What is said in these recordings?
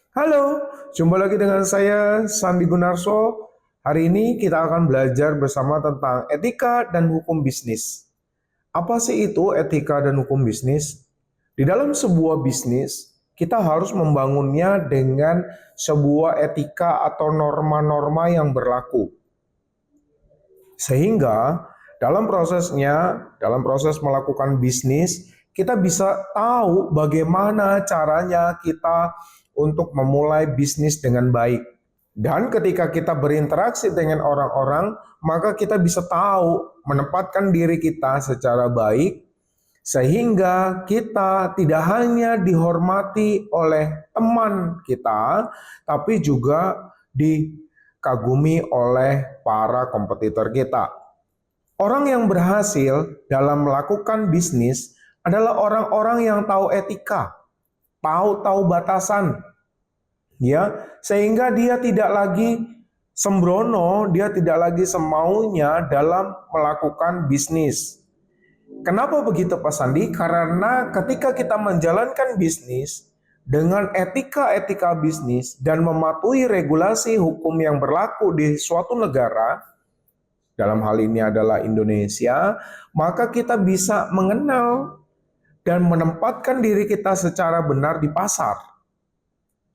Halo, jumpa lagi dengan saya Sandi Gunarso. Hari ini kita akan belajar bersama tentang etika dan hukum bisnis. Apa sih itu etika dan hukum bisnis? Di dalam sebuah bisnis, kita harus membangunnya dengan sebuah etika atau norma-norma yang berlaku. Sehingga dalam proses melakukan bisnis, kita bisa tahu bagaimana caranya kita untuk memulai bisnis dengan baik. Dan ketika kita berinteraksi dengan orang-orang, maka kita bisa tahu menempatkan diri kita secara baik, sehingga kita tidak hanya dihormati oleh teman kita, tapi juga dikagumi oleh para kompetitor kita. Orang yang berhasil dalam melakukan bisnis adalah orang-orang yang tahu etika, tahu batasan, ya, sehingga dia tidak lagi sembrono, dia tidak lagi semaunya dalam melakukan bisnis. Kenapa begitu Pak Sandi? Karena ketika kita menjalankan bisnis dengan etika-etika bisnis dan mematuhi regulasi hukum yang berlaku di suatu negara, dalam hal ini adalah Indonesia, maka kita bisa mengenal dan menempatkan diri kita secara benar di pasar.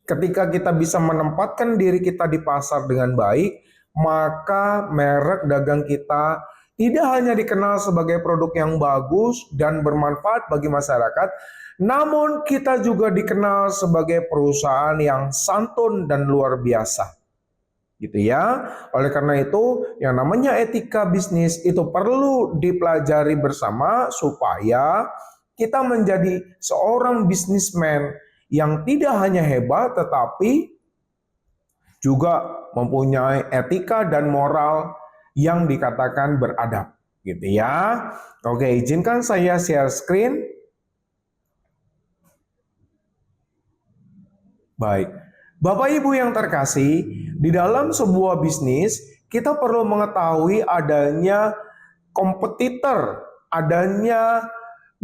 Ketika kita bisa menempatkan diri kita di pasar dengan baik, maka merek dagang kita tidak hanya dikenal sebagai produk yang bagus dan bermanfaat bagi masyarakat, namun kita juga dikenal sebagai perusahaan yang santun dan luar biasa. Gitu ya. Oleh karena itu, yang namanya etika bisnis itu perlu dipelajari bersama supaya kita menjadi seorang bisnismen yang tidak hanya hebat tetapi juga mempunyai etika dan moral yang dikatakan beradab, gitu ya. Oke, izinkan saya share screen. Baik. Bapak Ibu yang terkasih, di dalam sebuah bisnis kita perlu mengetahui adanya kompetitor, adanya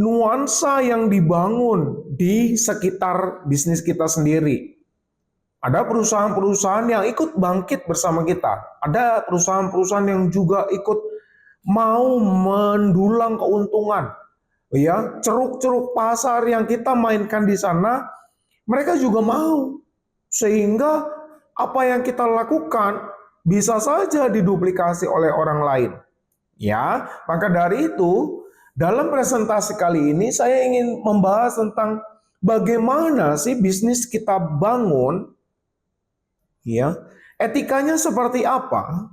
nuansa yang dibangun di sekitar bisnis kita sendiri. Ada perusahaan-perusahaan yang ikut bangkit bersama kita. Ada perusahaan-perusahaan yang juga ikut mau mendulang keuntungan. Ya, ceruk-ceruk pasar yang kita mainkan di sana, mereka juga mau. Sehingga apa yang kita lakukan bisa saja diduplikasi oleh orang lain. Ya, maka dari itu, dalam presentasi kali ini saya ingin membahas tentang bagaimana sih bisnis kita bangun, ya, etikanya seperti apa.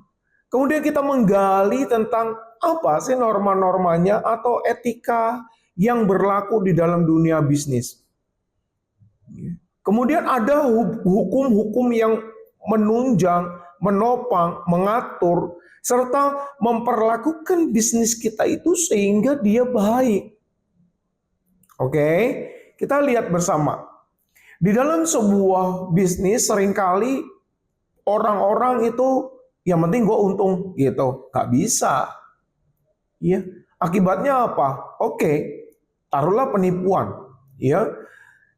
Kemudian kita menggali tentang apa sih norma-normanya atau etika yang berlaku di dalam dunia bisnis. Kemudian ada hukum-hukum yang menunjang, menopang, mengatur, serta memperlakukan bisnis kita itu sehingga dia baik. Oke, kita lihat bersama. Di dalam sebuah bisnis seringkali orang-orang itu yang penting gue untung gitu. Gak bisa. Ya, akibatnya apa? Oke, taruhlah penipuan. Ya,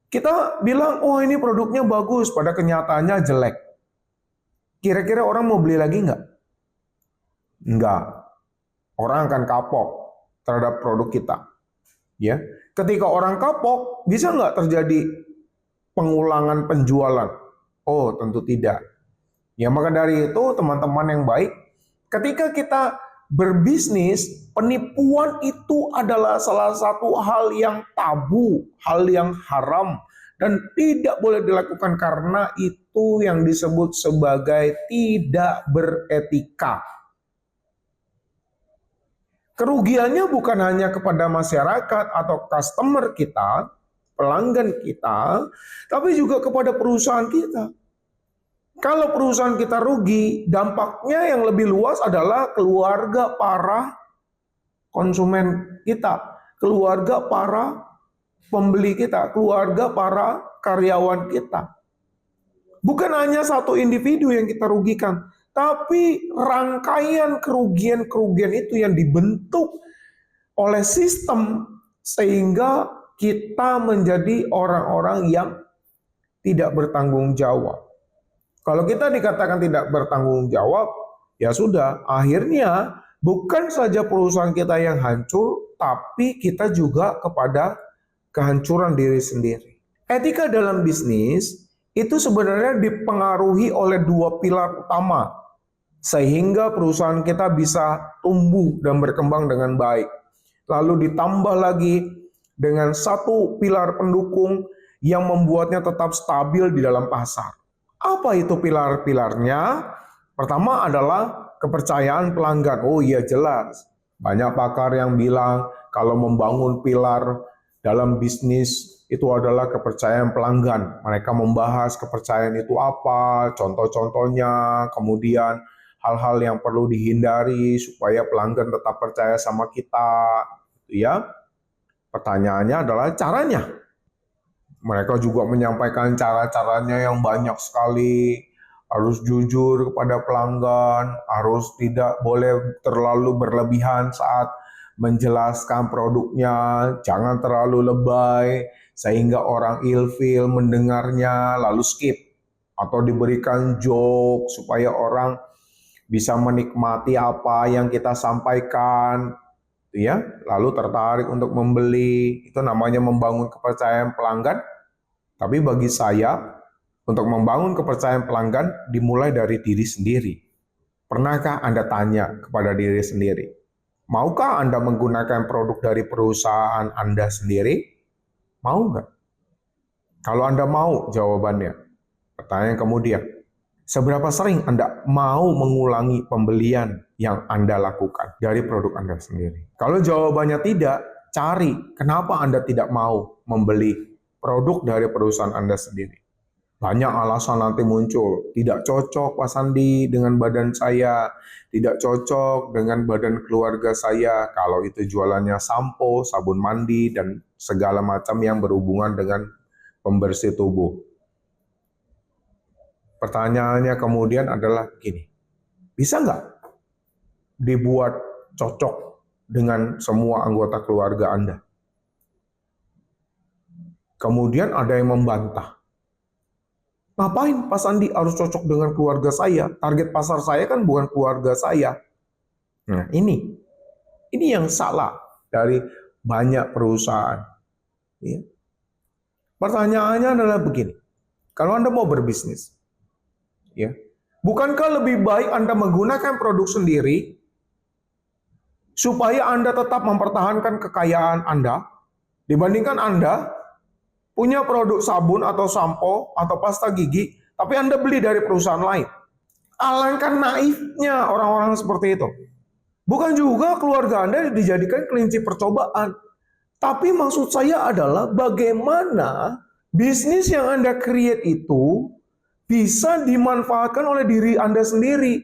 kita bilang, oh ini produknya bagus, pada kenyataannya jelek. Kira-kira orang mau beli lagi nggak? Nggak. Orang akan kapok terhadap produk kita. Ya, ketika orang kapok, bisa nggak terjadi pengulangan penjualan? Oh, tentu tidak. Ya, maka dari itu teman-teman yang baik, ketika kita berbisnis, penipuan itu adalah salah satu hal yang tabu, hal yang haram, dan tidak boleh dilakukan karena itu yang disebut sebagai tidak beretika. Kerugiannya bukan hanya kepada masyarakat atau customer kita, pelanggan kita, tapi juga kepada perusahaan kita. Kalau perusahaan kita rugi, dampaknya yang lebih luas adalah keluarga para konsumen kita, keluarga para pembeli kita, keluarga para karyawan kita. Bukan hanya satu individu yang kita rugikan, tapi rangkaian kerugian-kerugian itu yang dibentuk oleh sistem sehingga kita menjadi orang-orang yang tidak bertanggung jawab. Kalau kita dikatakan tidak bertanggung jawab, ya sudah, akhirnya bukan saja perusahaan kita yang hancur, tapi kita juga kepada kehancuran diri sendiri. Etika dalam bisnis itu sebenarnya dipengaruhi oleh dua pilar utama, sehingga perusahaan kita bisa tumbuh dan berkembang dengan baik. Lalu ditambah lagi dengan satu pilar pendukung yang membuatnya tetap stabil di dalam pasar. Apa itu pilar-pilarnya? Pertama adalah kepercayaan pelanggan. Oh iya, jelas. Banyak pakar yang bilang kalau membangun pilar dalam bisnis itu adalah kepercayaan pelanggan. Mereka membahas kepercayaan itu apa, contoh-contohnya, kemudian hal-hal yang perlu dihindari supaya pelanggan tetap percaya sama kita, ya. Pertanyaannya adalah caranya. Mereka juga menyampaikan cara-caranya yang banyak sekali. Harus jujur kepada pelanggan, harus tidak boleh terlalu berlebihan saat menjelaskan produknya, jangan terlalu lebay sehingga orang ilfil mendengarnya lalu skip, atau diberikan joke supaya orang bisa menikmati apa yang kita sampaikan, ya, lalu tertarik untuk membeli. Itu namanya membangun kepercayaan pelanggan. Tapi bagi saya, untuk membangun kepercayaan pelanggan dimulai dari diri sendiri. Pernahkah Anda tanya kepada diri sendiri, maukah Anda menggunakan produk dari perusahaan Anda sendiri? Mau nggak? Kalau Anda mau, jawabannya. Pertanyaan kemudian, seberapa sering Anda mau mengulangi pembelian yang Anda lakukan dari produk Anda sendiri? Kalau jawabannya tidak, cari kenapa Anda tidak mau membeli produk dari perusahaan Anda sendiri. Banyak alasan nanti muncul, tidak cocok Pak Sandi dengan badan saya, tidak cocok dengan badan keluarga saya, kalau itu jualannya sampo, sabun mandi, dan segala macam yang berhubungan dengan pembersih tubuh. Pertanyaannya kemudian adalah gini, bisa nggak dibuat cocok dengan semua anggota keluarga Anda? Kemudian ada yang membantah. Ngapain Pak Sandi harus cocok dengan keluarga saya? Target pasar saya kan bukan keluarga saya. Nah, ini yang salah dari banyak perusahaan. Ya. Pertanyaannya adalah begini, kalau Anda mau berbisnis, ya, bukankah lebih baik Anda menggunakan produk sendiri supaya Anda tetap mempertahankan kekayaan Anda dibandingkan Anda punya produk sabun atau sampo atau pasta gigi, tapi Anda beli dari perusahaan lain? Alangkah naifnya orang-orang seperti itu. Bukan juga keluarga Anda dijadikan kelinci percobaan. Tapi maksud saya adalah bagaimana bisnis yang Anda create itu bisa dimanfaatkan oleh diri Anda sendiri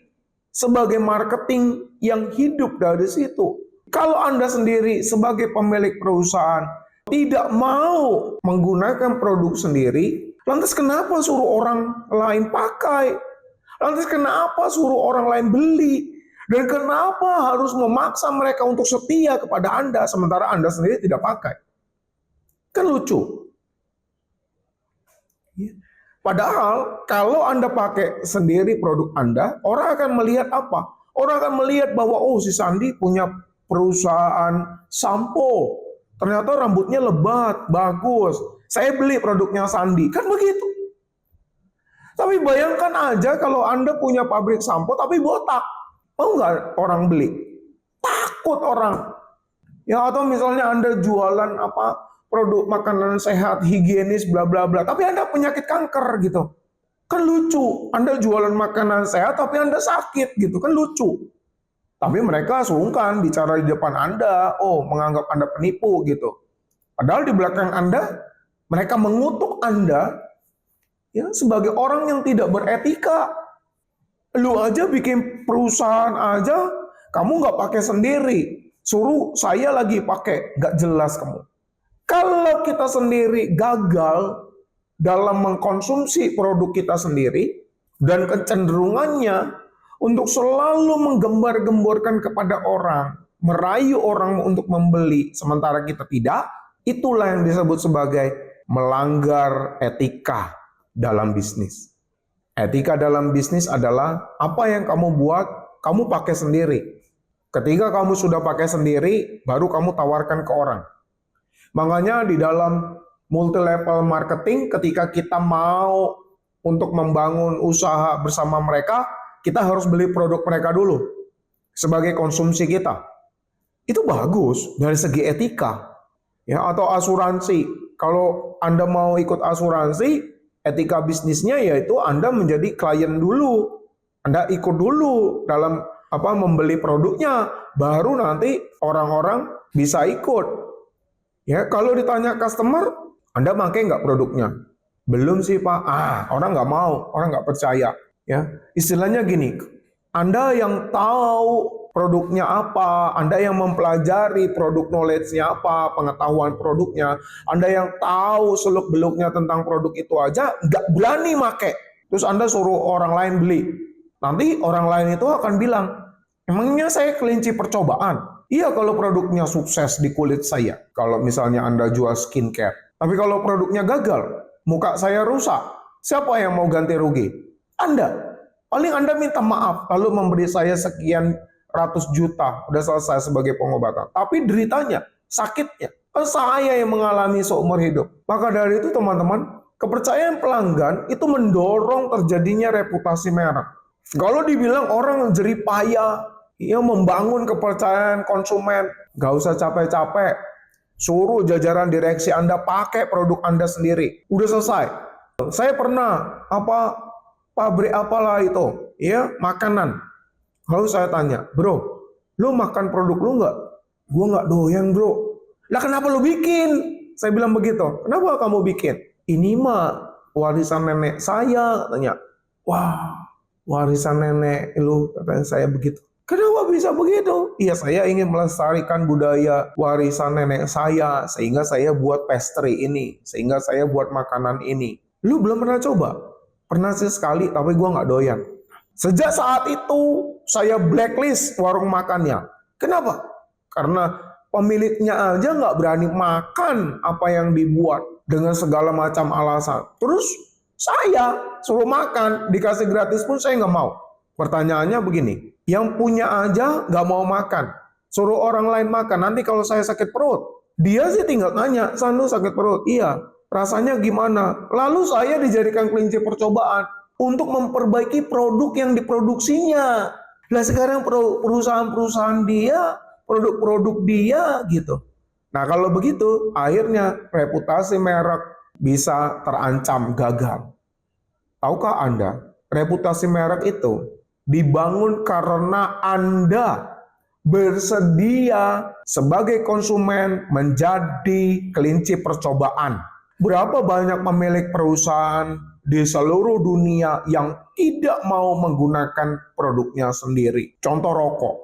sebagai marketing yang hidup dari situ. Kalau Anda sendiri sebagai pemilik perusahaan tidak mau menggunakan produk sendiri, lantas kenapa suruh orang lain pakai? Lantas kenapa suruh orang lain beli? Dan kenapa harus memaksa mereka untuk setia kepada Anda, sementara Anda sendiri tidak pakai? Kan lucu. Padahal kalau Anda pakai sendiri produk Anda, orang akan melihat apa? Orang akan melihat bahwa, oh, si Sandi punya perusahaan sampo. Ternyata rambutnya lebat, bagus. Saya beli produknya Sandi. Kan begitu. Tapi bayangkan aja kalau Anda punya pabrik sampo tapi botak. Mau nggak orang beli? Takut orang. Ya, atau misalnya Anda jualan produk makanan sehat, higienis, bla bla bla. Tapi Anda penyakit kanker gitu. Kan lucu. Anda jualan makanan sehat tapi Anda sakit gitu. Kan lucu. Tapi mereka sungkan bicara di depan Anda, menganggap Anda penipu gitu. Padahal di belakang Anda, mereka mengutuk Anda ya sebagai orang yang tidak beretika. Lu aja bikin perusahaan aja, kamu nggak pakai sendiri. Suruh saya lagi pakai, nggak jelas kamu. Kalau kita sendiri gagal dalam mengkonsumsi produk kita sendiri, dan kecenderungannya untuk selalu menggembar-gemborkan kepada orang, merayu orang untuk membeli, sementara kita tidak, itulah yang disebut sebagai melanggar etika. dalam bisnis. Etika dalam bisnis adalah apa yang kamu buat, kamu pakai sendiri. Ketika kamu sudah pakai sendiri, baru kamu tawarkan ke orang. Makanya di dalam multi-level marketing, ketika kita mau untuk membangun usaha bersama mereka, kita harus beli produk mereka dulu sebagai konsumsi kita. Itu bagus dari segi etika. Ya, atau asuransi. Kalau Anda mau ikut asuransi, etika bisnisnya yaitu Anda menjadi klien dulu. Anda ikut dulu dalam membeli produknya, baru nanti orang-orang bisa ikut. Ya, kalau ditanya customer, Anda pakai nggak produknya? Belum sih Pak. Orang nggak mau, orang nggak percaya. Ya, istilahnya gini, Anda yang tahu produknya apa, Anda yang mempelajari produk knowledge-nya apa, pengetahuan produknya, Anda yang tahu seluk-beluknya tentang produk itu aja, nggak berani make. Terus Anda suruh orang lain beli. Nanti orang lain itu akan bilang, emangnya saya kelinci percobaan? Iya kalau produknya sukses di kulit saya. Kalau misalnya Anda jual skincare. Tapi kalau produknya gagal, muka saya rusak, siapa yang mau ganti rugi? Anda. Paling Anda minta maaf, lalu memberi saya sekian ratus juta, udah selesai sebagai pengobatan. Tapi deritanya, sakitnya, saya yang mengalami seumur hidup. Maka dari itu teman-teman, kepercayaan pelanggan itu mendorong terjadinya reputasi merek. Kalau dibilang orang jerih payah, ya membangun kepercayaan konsumen, gak usah capek-capek. Suruh jajaran direksi Anda pakai produk Anda sendiri. Udah selesai. Saya pernah pabrik apalah itu, ya makanan. Lalu saya tanya, bro, lu makan produk lu nggak? Gua nggak doyan bro. Lah kenapa lu bikin? Saya bilang begitu. Kenapa kamu bikin? Ini mah warisan nenek saya, katanya. Wah, warisan nenek lu, katanya saya begitu. Kenapa bisa begitu? Iya, saya ingin melestarikan budaya warisan nenek saya, sehingga saya buat pastry ini, sehingga saya buat makanan ini. Lu belum pernah coba? Pernah sih sekali, tapi gue nggak doyan. Sejak saat itu, saya blacklist warung makannya. Kenapa? Karena pemiliknya aja nggak berani makan apa yang dibuat dengan segala macam alasan. Terus saya suruh makan, dikasih gratis pun saya nggak mau. Pertanyaannya begini, yang punya aja nggak mau makan, suruh orang lain makan, nanti kalau saya sakit perut, dia sih tinggal nanya, Sandu sakit perut? Iya. Rasanya gimana? Lalu saya dijadikan kelinci percobaan untuk memperbaiki produk yang diproduksinya. Nah sekarang perusahaan-perusahaan dia, produk-produk dia gitu. Nah kalau begitu, akhirnya reputasi merek bisa terancam gagal. Tahukah Anda, reputasi merek itu dibangun karena Anda bersedia sebagai konsumen menjadi kelinci percobaan. Berapa banyak pemilik perusahaan di seluruh dunia yang tidak mau menggunakan produknya sendiri? Contoh rokok.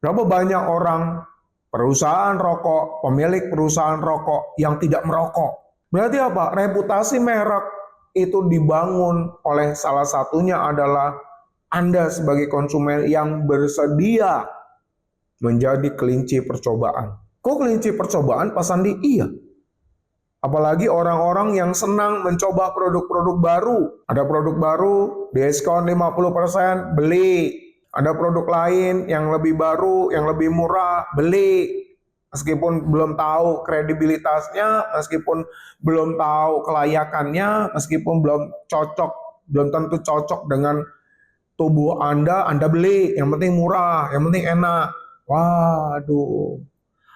Berapa banyak orang perusahaan rokok, pemilik perusahaan rokok yang tidak merokok? Berarti apa? Reputasi merek itu dibangun oleh salah satunya adalah Anda sebagai konsumen yang bersedia menjadi kelinci percobaan. Kok kelinci percobaan, Pak Sandi? Iya. Apalagi orang-orang yang senang mencoba produk-produk baru. Ada produk baru, diskon 50%, beli. Ada produk lain yang lebih baru, yang lebih murah, beli. Meskipun belum tahu kredibilitasnya, meskipun belum tahu kelayakannya, meskipun belum tentu cocok dengan tubuh Anda beli. Yang penting murah, yang penting enak. Waduh.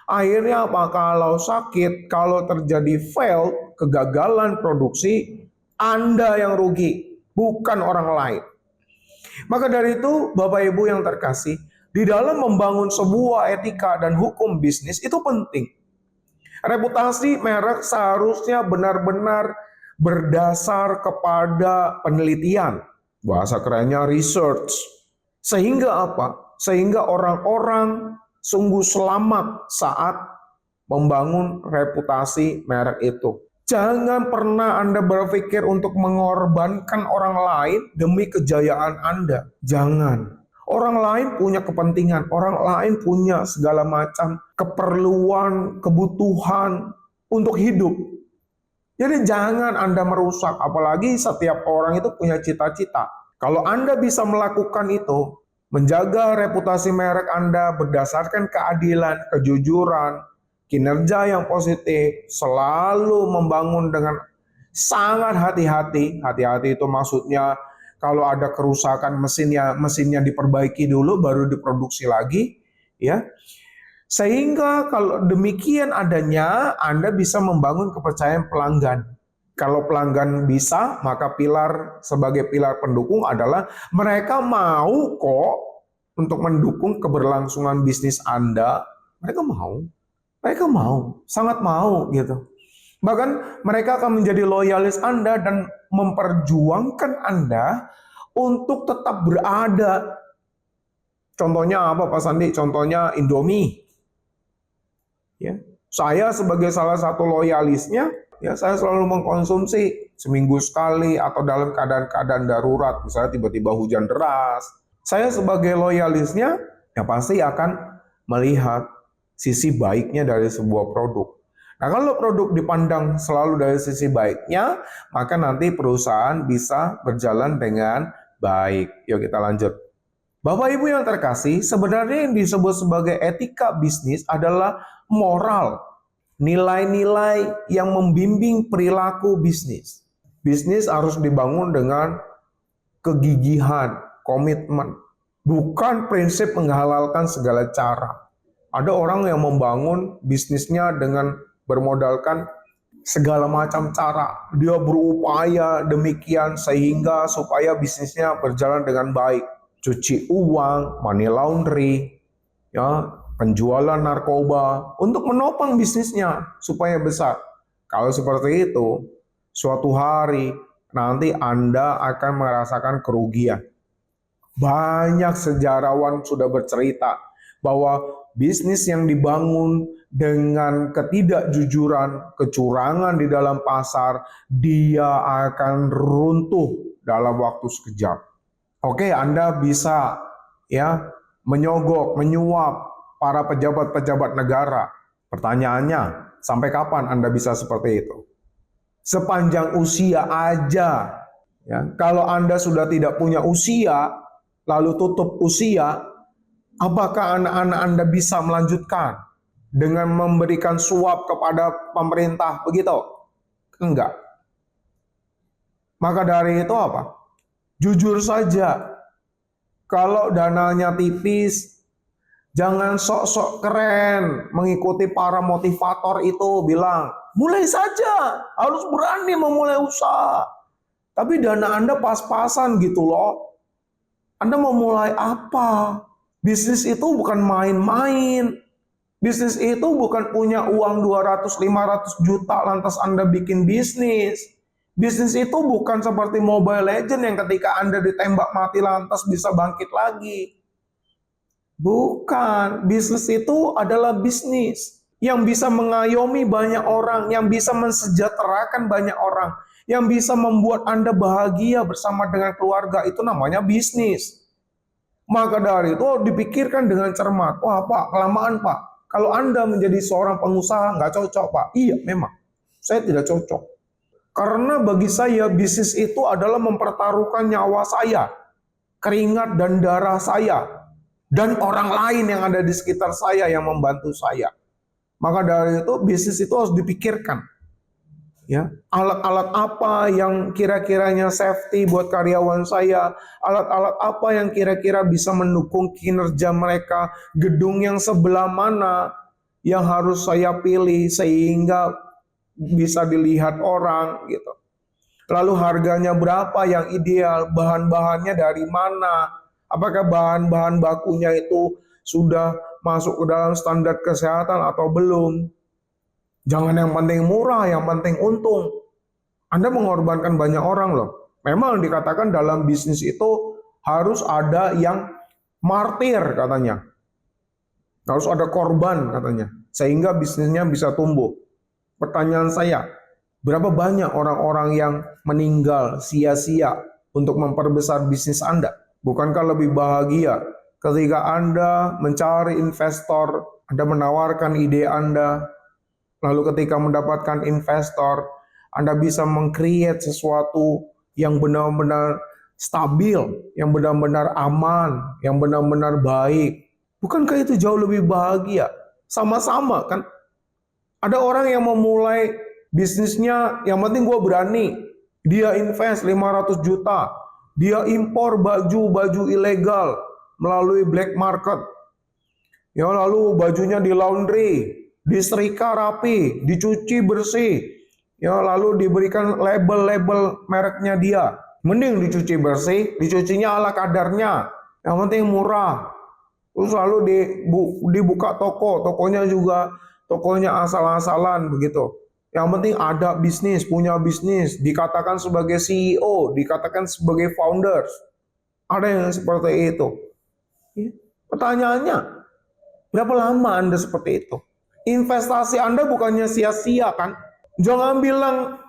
Akhirnya apa? Kalau sakit, kalau terjadi fail, kegagalan produksi, Anda yang rugi, bukan orang lain. Maka dari itu, Bapak Ibu yang terkasih, di dalam membangun sebuah etika dan hukum bisnis itu penting. Reputasi merek seharusnya benar-benar berdasar kepada penelitian. Bahasa kerennya research. Sehingga apa? Sehingga orang-orang sungguh selamat saat membangun reputasi merek itu. Jangan pernah Anda berpikir untuk mengorbankan orang lain demi kejayaan Anda. Jangan. Orang lain punya kepentingan, orang lain punya segala macam keperluan, kebutuhan untuk hidup. Jadi jangan Anda merusak, apalagi setiap orang itu punya cita-cita. Kalau Anda bisa melakukan itu, menjaga reputasi merek Anda berdasarkan keadilan, kejujuran, kinerja yang positif, selalu membangun dengan sangat hati-hati. Hati-hati itu maksudnya kalau ada kerusakan mesinnya diperbaiki dulu baru diproduksi lagi, ya. Sehingga kalau demikian adanya, Anda bisa membangun kepercayaan pelanggan. Kalau pelanggan bisa, maka sebagai pilar pendukung adalah mereka mau kok untuk mendukung keberlangsungan bisnis Anda. Mereka mau, sangat mau gitu. Bahkan mereka akan menjadi loyalis Anda dan memperjuangkan Anda untuk tetap berada. Contohnya apa Pak Sandi? Contohnya Indomie. Ya. Saya sebagai salah satu loyalisnya, ya saya selalu mengkonsumsi seminggu sekali atau dalam keadaan-keadaan darurat, misalnya tiba-tiba hujan deras. Saya sebagai loyalisnya, ya pasti akan melihat sisi baiknya dari sebuah produk. Nah, kalau produk dipandang selalu dari sisi baiknya, maka nanti perusahaan bisa berjalan dengan baik. Yuk kita lanjut. Bapak Ibu yang terkasih, sebenarnya yang disebut sebagai etika bisnis adalah moral, nilai-nilai yang membimbing perilaku bisnis. Bisnis harus dibangun dengan kegigihan, komitmen, bukan prinsip menghalalkan segala cara. Ada orang yang membangun bisnisnya dengan bermodalkan segala macam cara. Dia berupaya demikian sehingga supaya bisnisnya berjalan dengan baik. Cuci uang, money laundry, ya, penjualan narkoba untuk menopang bisnisnya supaya besar. Kalau seperti itu, suatu hari nanti Anda akan merasakan kerugian. Banyak sejarawan sudah bercerita bahwa bisnis yang dibangun dengan ketidakjujuran, kecurangan di dalam pasar, dia akan runtuh dalam waktu sekejap. Oke, Anda bisa ya menyogok, menyuap para pejabat-pejabat negara. Pertanyaannya, sampai kapan Anda bisa seperti itu? Sepanjang usia aja. Ya, kalau Anda sudah tidak punya usia, lalu tutup usia, apakah anak-anak Anda bisa melanjutkan dengan memberikan suap kepada pemerintah begitu? Enggak. Maka dari itu apa? Jujur saja, kalau dananya tipis, jangan sok-sok keren mengikuti para motivator itu bilang, mulai saja, harus berani memulai usaha. Tapi dana Anda pas-pasan gitu loh. Anda mau mulai apa? Bisnis itu bukan main-main. Bisnis itu bukan punya uang 200-500 juta lantas Anda bikin bisnis. Bisnis itu bukan seperti Mobile Legends yang ketika Anda ditembak mati lantas bisa bangkit lagi. Bukan, bisnis itu adalah bisnis yang bisa mengayomi banyak orang, yang bisa mensejahterakan banyak orang, yang bisa membuat Anda bahagia bersama dengan keluarga, itu namanya bisnis. Maka dari itu dipikirkan dengan cermat. Wah Pak, kelamaan Pak. Kalau Anda menjadi seorang pengusaha nggak cocok Pak. Iya memang, saya tidak cocok. Karena bagi saya bisnis itu adalah mempertaruhkan nyawa saya, keringat dan darah saya, dan orang lain yang ada di sekitar saya yang membantu saya. Maka dari itu bisnis itu harus dipikirkan. Ya, alat-alat apa yang kira-kiranya safety buat karyawan saya, alat-alat apa yang kira-kira bisa mendukung kinerja mereka, gedung yang sebelah mana yang harus saya pilih sehingga bisa dilihat orang gitu. Lalu harganya berapa yang ideal, bahan-bahannya dari mana, apakah bahan-bahan bakunya itu sudah masuk ke dalam standar kesehatan atau belum. Jangan yang penting murah, yang penting untung. Anda mengorbankan banyak orang loh. Memang dikatakan dalam bisnis itu harus ada yang martir katanya. Harus ada korban katanya, sehingga bisnisnya bisa tumbuh. Pertanyaan saya, berapa banyak orang-orang yang meninggal sia-sia untuk memperbesar bisnis Anda? Bukankah lebih bahagia ketika Anda mencari investor, Anda menawarkan ide Anda, lalu ketika mendapatkan investor, Anda bisa meng-create sesuatu yang benar-benar stabil, yang benar-benar aman, yang benar-benar baik. Bukankah itu jauh lebih bahagia? Sama-sama kan? Ada orang yang memulai bisnisnya, yang penting gue berani. Dia invest 500 juta. Dia impor baju-baju ilegal melalui black market. Ya, lalu bajunya di laundry, disetrika rapi, dicuci bersih. Ya, lalu diberikan label-label mereknya dia. Mending dicuci bersih, dicucinya ala kadarnya. Yang penting murah. Terus lalu dibuka toko, tokonya asal-asalan begitu. Yang penting ada bisnis, punya bisnis, dikatakan sebagai CEO, dikatakan sebagai founders. Ada yang seperti itu. Pertanyaannya, berapa lama Anda seperti itu? Investasi Anda bukannya sia-sia kan? Jangan bilang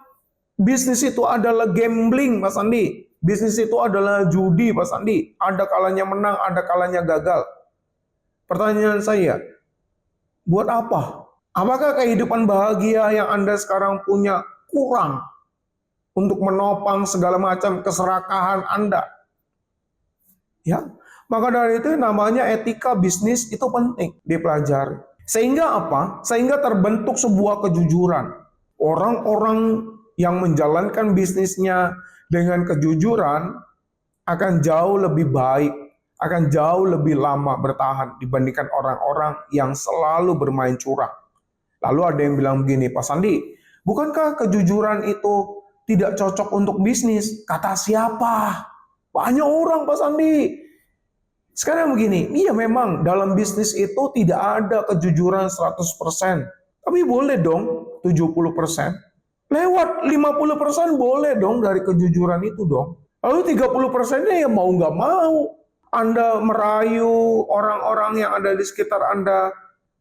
bisnis itu adalah gambling, Mas Andi. Bisnis itu adalah judi, Mas Andi. Ada kalanya menang, ada kalanya gagal. Pertanyaan saya, buat apa? Apakah kehidupan bahagia yang Anda sekarang punya kurang untuk menopang segala macam keserakahan Anda? Ya, maka dari itu namanya etika bisnis itu penting dipelajari. Sehingga apa? Sehingga terbentuk sebuah kejujuran. Orang-orang yang menjalankan bisnisnya dengan kejujuran akan jauh lebih baik, akan jauh lebih lama bertahan dibandingkan orang-orang yang selalu bermain curang. Lalu ada yang bilang begini, Pak Sandi, bukankah kejujuran itu tidak cocok untuk bisnis? Kata siapa? Banyak orang, Pak Sandi. Sekarang begini, iya memang dalam bisnis itu tidak ada kejujuran 100%. Tapi boleh dong 70%. Lewat 50% boleh dong dari kejujuran itu dong. Lalu 30%-nya ya mau nggak mau. Anda merayu orang-orang yang ada di sekitar Anda,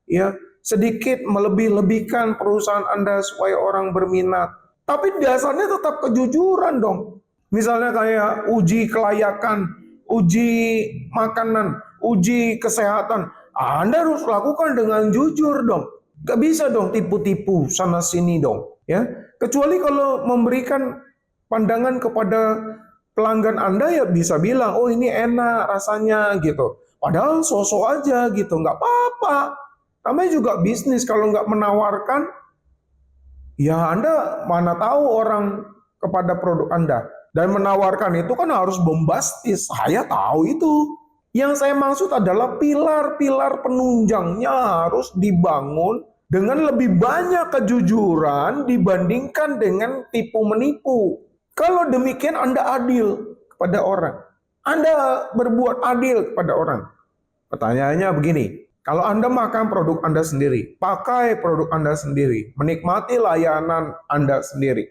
ya, sedikit melebih-lebihkan perusahaan Anda supaya orang berminat. Tapi dasarnya tetap kejujuran dong. Misalnya kayak uji kelayakan, uji makanan, uji kesehatan. Anda harus lakukan dengan jujur dong. Gak bisa dong tipu-tipu sana sini dong. Ya, kecuali kalau memberikan pandangan kepada pelanggan Anda ya bisa bilang, oh ini enak rasanya gitu. Padahal sosok aja gitu, nggak apa-apa. Namanya juga bisnis, kalau nggak menawarkan, ya Anda mana tahu orang kepada produk Anda. Dan menawarkan itu kan harus bombastis, saya tahu itu. Yang saya maksud adalah pilar-pilar penunjangnya harus dibangun dengan lebih banyak kejujuran dibandingkan dengan tipu-menipu. Kalau demikian Anda adil kepada orang. Anda berbuat adil kepada orang. Pertanyaannya begini, kalau Anda makan produk Anda sendiri, pakai produk Anda sendiri, menikmati layanan Anda sendiri,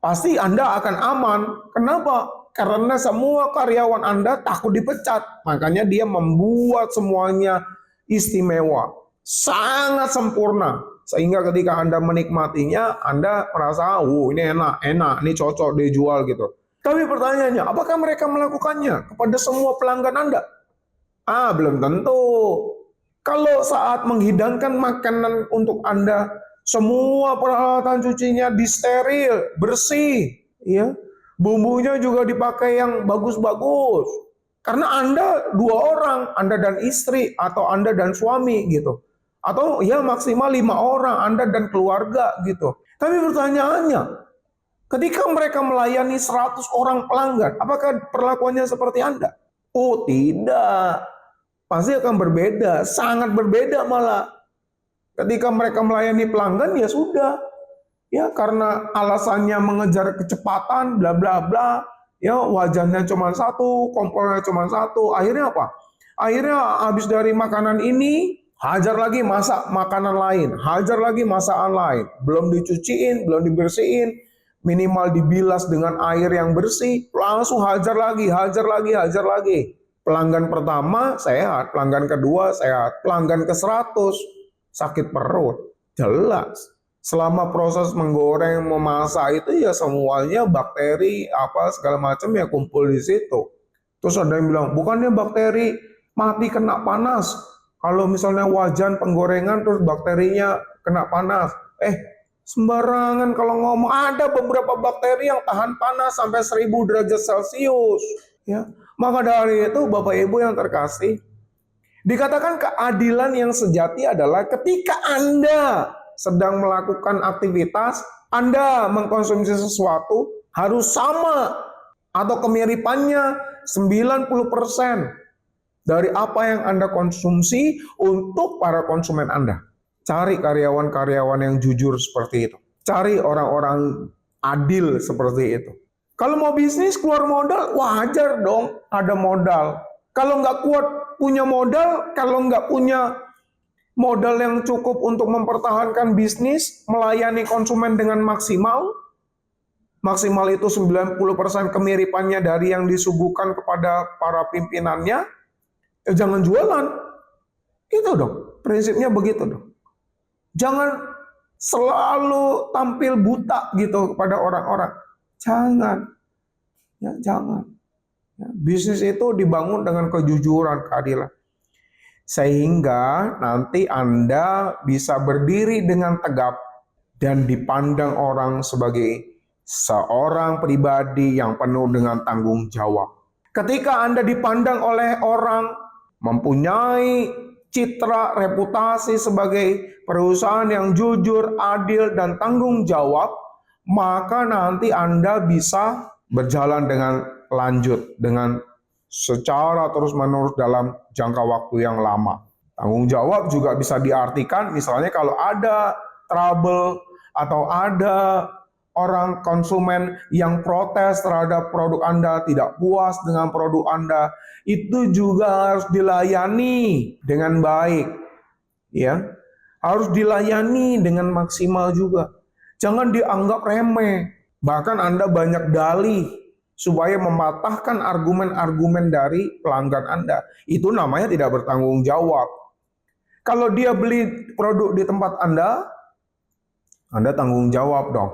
pasti Anda akan aman. Kenapa? Karena semua karyawan Anda takut dipecat. Makanya dia membuat semuanya istimewa, sangat sempurna. Sehingga ketika Anda menikmatinya, Anda merasa, ini enak, ini cocok dijual gitu. Tapi pertanyaannya, apakah mereka melakukannya kepada semua pelanggan Anda? Belum tentu. Kalau saat menghidangkan makanan untuk Anda, semua peralatan cucinya disteril, bersih, ya. Bumbunya juga dipakai yang bagus-bagus. Karena Anda dua orang, Anda dan istri atau Anda dan suami gitu. Atau ya maksimal 5 orang, Anda dan keluarga gitu. Tapi pertanyaannya, ketika mereka melayani 100 orang pelanggan, apakah perlakuannya seperti Anda? Oh tidak. Pasti akan berbeda, sangat berbeda malah. Ketika mereka melayani pelanggan ya sudah. Ya karena alasannya mengejar kecepatan, bla bla bla. Ya wajannya cuma satu, kompornya cuma satu. Akhirnya apa? Akhirnya habis dari makanan ini, hajar lagi masak makanan lain, hajar lagi masakan lain. Belum dicuciin, belum dibersihin, minimal dibilas dengan air yang bersih, langsung hajar lagi, hajar lagi, hajar lagi. Pelanggan pertama sehat, pelanggan kedua sehat, pelanggan ke-100 sakit perut. Jelas. Selama proses menggoreng, memasak itu ya semuanya bakteri apa segala macam ya kumpul di situ. Terus ada yang bilang, bukannya bakteri mati kena panas. Kalau misalnya wajan penggorengan terus bakterinya kena panas. Sembarangan kalau ngomong, ada beberapa bakteri yang tahan panas sampai 1000 derajat Celcius. Ya, maka dari itu Bapak Ibu yang terkasih, dikatakan keadilan yang sejati adalah ketika Anda sedang melakukan aktivitas, Anda mengkonsumsi sesuatu harus sama atau kemiripannya 90% dari apa yang Anda konsumsi untuk para konsumen Anda. Cari karyawan-karyawan yang jujur seperti itu. Cari orang-orang adil seperti itu. Kalau mau bisnis keluar modal, wajar dong ada modal. Kalau nggak kuat punya modal, kalau nggak punya modal yang cukup untuk mempertahankan bisnis, melayani konsumen dengan maksimal itu 90% kemiripannya dari yang disuguhkan kepada para pimpinannya, jangan jualan. Itu dong, prinsipnya begitu dong. Jangan selalu tampil buta gitu kepada orang-orang. Jangan. Ya, jangan. Ya, bisnis itu dibangun dengan kejujuran, keadilan. Sehingga nanti Anda bisa berdiri dengan tegap dan dipandang orang sebagai seorang pribadi yang penuh dengan tanggung jawab. Ketika Anda dipandang oleh orang mempunyai citra reputasi sebagai perusahaan yang jujur, adil, dan tanggung jawab, maka nanti Anda bisa berjalan dengan lanjut, dengan secara terus-menerus dalam jangka waktu yang lama. Tanggung jawab juga bisa diartikan misalnya kalau ada trouble atau ada orang konsumen yang protes terhadap produk Anda, tidak puas dengan produk Anda, itu juga harus dilayani dengan baik. Ya, harus dilayani dengan maksimal juga. Jangan dianggap remeh. Bahkan Anda banyak dalih supaya mematahkan argumen-argumen dari pelanggan Anda. Itu namanya tidak bertanggung jawab. Kalau dia beli produk di tempat Anda tanggung jawab dong.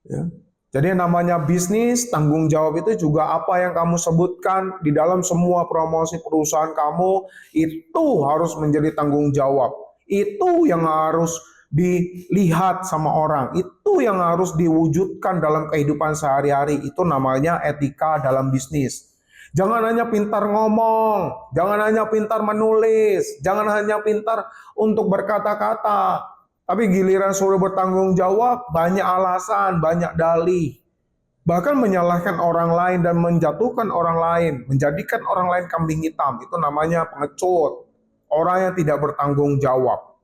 Ya. Jadi namanya bisnis, tanggung jawab itu juga apa yang kamu sebutkan di dalam semua promosi perusahaan kamu, itu harus menjadi tanggung jawab. Itu yang harus dilihat sama orang, itu yang harus diwujudkan dalam kehidupan sehari-hari. Itu namanya etika dalam bisnis. Jangan hanya pintar ngomong, jangan hanya pintar menulis, jangan hanya pintar untuk berkata-kata. Tapi giliran suruh bertanggung jawab, banyak alasan, banyak dalih. Bahkan menyalahkan orang lain dan menjatuhkan orang lain, menjadikan orang lain kambing hitam. Itu namanya pengecut. Orang yang tidak bertanggung jawab.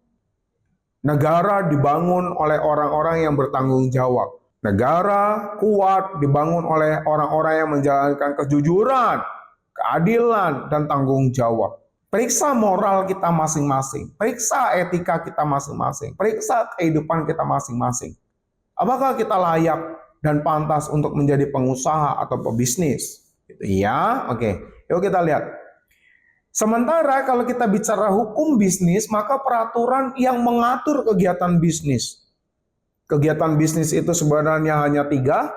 Negara dibangun oleh orang-orang yang bertanggung jawab. Negara kuat dibangun oleh orang-orang yang menjalankan kejujuran, keadilan, dan tanggung jawab. Periksa moral kita masing-masing, periksa etika kita masing-masing, periksa kehidupan kita masing-masing. Apakah kita layak dan pantas untuk menjadi pengusaha atau pebisnis? Iya, oke. Yuk kita lihat. Sementara kalau kita bicara hukum bisnis, maka peraturan yang mengatur kegiatan bisnis. Kegiatan bisnis itu sebenarnya hanya 3,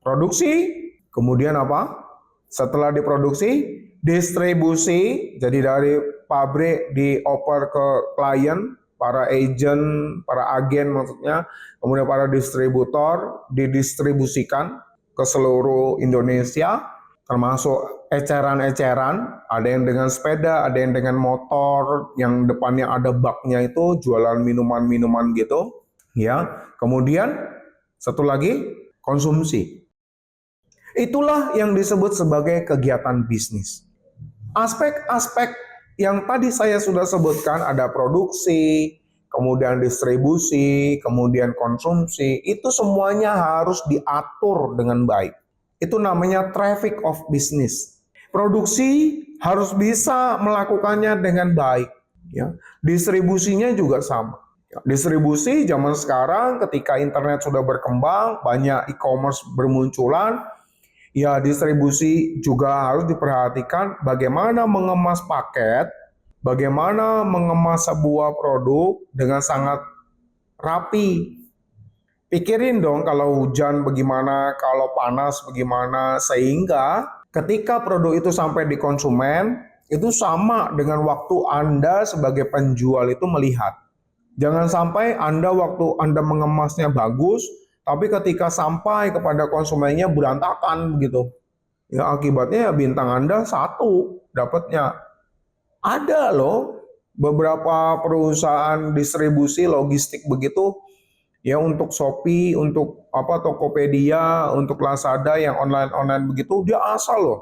produksi, kemudian apa? Setelah diproduksi, distribusi, jadi dari pabrik dioper ke klien, para agent, para agen maksudnya, kemudian para distributor didistribusikan ke seluruh Indonesia, termasuk eceran-eceran, ada yang dengan sepeda, ada yang dengan motor, yang depannya ada baknya itu jualan minuman-minuman gitu, ya. Kemudian satu lagi konsumsi. Itulah yang disebut sebagai kegiatan bisnis. Aspek-aspek yang tadi saya sudah sebutkan, ada produksi, kemudian distribusi, kemudian konsumsi, itu semuanya harus diatur dengan baik. Itu namanya traffic of business. Produksi harus bisa melakukannya dengan baik. Ya. Distribusinya juga sama. Distribusi zaman sekarang ketika internet sudah berkembang, banyak e-commerce bermunculan, ya distribusi juga harus diperhatikan bagaimana mengemas paket, bagaimana mengemas sebuah produk dengan sangat rapi. Pikirin dong kalau hujan bagaimana, kalau panas bagaimana, sehingga ketika produk itu sampai di konsumen, itu sama dengan waktu Anda sebagai penjual itu melihat. Jangan sampai Anda waktu Anda mengemasnya bagus, tapi ketika sampai kepada konsumennya berantakan begitu. Ya akibatnya ya bintang Anda 1 dapatnya. Ada loh beberapa perusahaan distribusi logistik begitu ya, untuk Shopee, untuk Tokopedia, untuk Lazada yang online begitu, dia asal loh.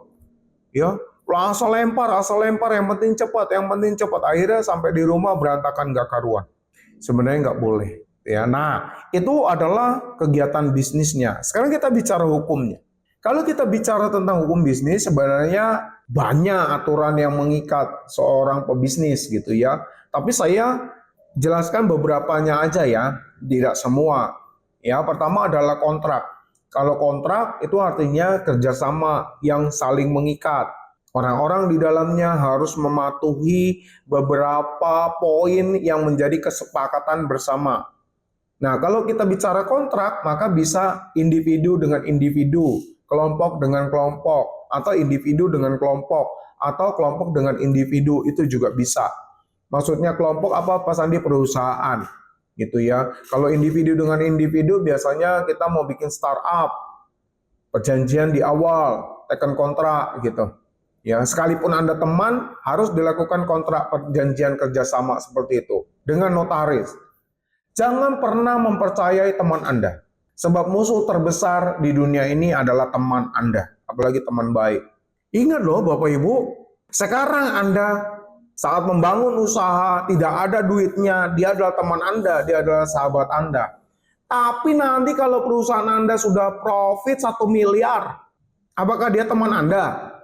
Ya, asal lempar, yang penting cepat, yang penting cepat. Akhirnya sampai di rumah berantakan gak karuan. Sebenarnya nggak boleh. Ya, nah itu adalah kegiatan bisnisnya. Sekarang kita bicara hukumnya. Kalau kita bicara tentang hukum bisnis, sebenarnya banyak aturan yang mengikat seorang pebisnis gitu ya. Tapi saya jelaskan beberapanya aja ya, tidak semua. Ya, pertama adalah kontrak. Kalau kontrak itu artinya kerjasama yang saling mengikat. Orang-orang di dalamnya harus mematuhi beberapa poin yang menjadi kesepakatan bersama. Nah, kalau kita bicara kontrak, maka bisa individu dengan individu, kelompok dengan kelompok, atau individu dengan kelompok, atau kelompok dengan individu, itu juga bisa. Maksudnya kelompok apa? Pas Andi perusahaan, gitu ya. Kalau individu dengan individu, biasanya kita mau bikin startup, perjanjian di awal, tekan kontrak, gitu. Ya, sekalipun Anda teman, harus dilakukan kontrak perjanjian kerjasama seperti itu dengan notaris. Jangan pernah mempercayai teman Anda, sebab musuh terbesar di dunia ini adalah teman Anda, apalagi teman baik. Ingat loh Bapak Ibu, sekarang Anda saat membangun usaha tidak ada duitnya, dia adalah teman Anda, dia adalah sahabat Anda. Tapi nanti kalau perusahaan Anda sudah profit 1 miliar, apakah dia teman Anda?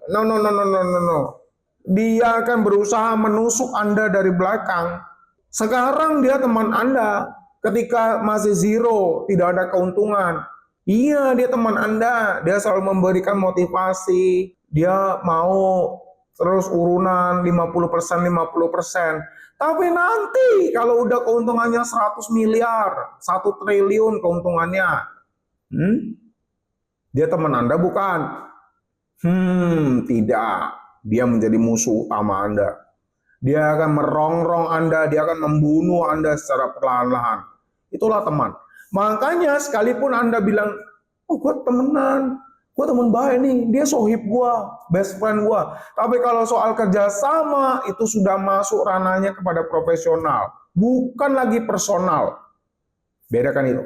No. Dia akan berusaha menusuk Anda dari belakang. Sekarang dia teman Anda ketika masih zero, tidak ada keuntungan. Iya, dia teman Anda. Dia selalu memberikan motivasi. Dia mau terus urunan 50%, 50%. Tapi nanti kalau udah keuntungannya 100 miliar, 1 triliun keuntungannya, dia teman Anda bukan? Tidak. Dia menjadi musuh utama Anda. Dia akan merongrong Anda, dia akan membunuh Anda secara perlahan-lahan. Itulah teman. Makanya sekalipun Anda bilang, oh gue temenan, gue teman baik nih, dia sohib gue, best friend gue. Tapi kalau soal kerjasama, itu sudah masuk ranahnya kepada profesional. Bukan lagi personal. Bedakan itu.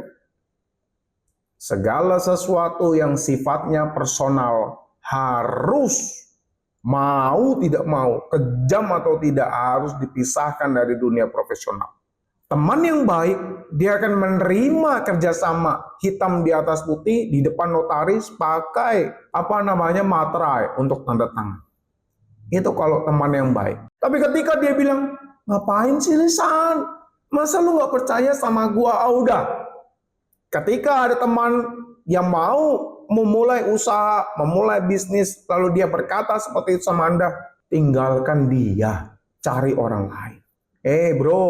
Segala sesuatu yang sifatnya personal harus, mau tidak mau, kejam atau tidak, harus dipisahkan dari dunia profesional. Teman yang baik, dia akan menerima kerjasama hitam di atas putih di depan notaris pakai materai untuk tanda tangan. Itu kalau teman yang baik. Tapi ketika dia bilang, ngapain sih Lisan? Masa lu nggak percaya sama gua? Udah. Ketika ada teman yang mau memulai usaha, memulai bisnis, lalu dia berkata seperti itu sama Anda, tinggalkan dia, cari orang lain. Bro,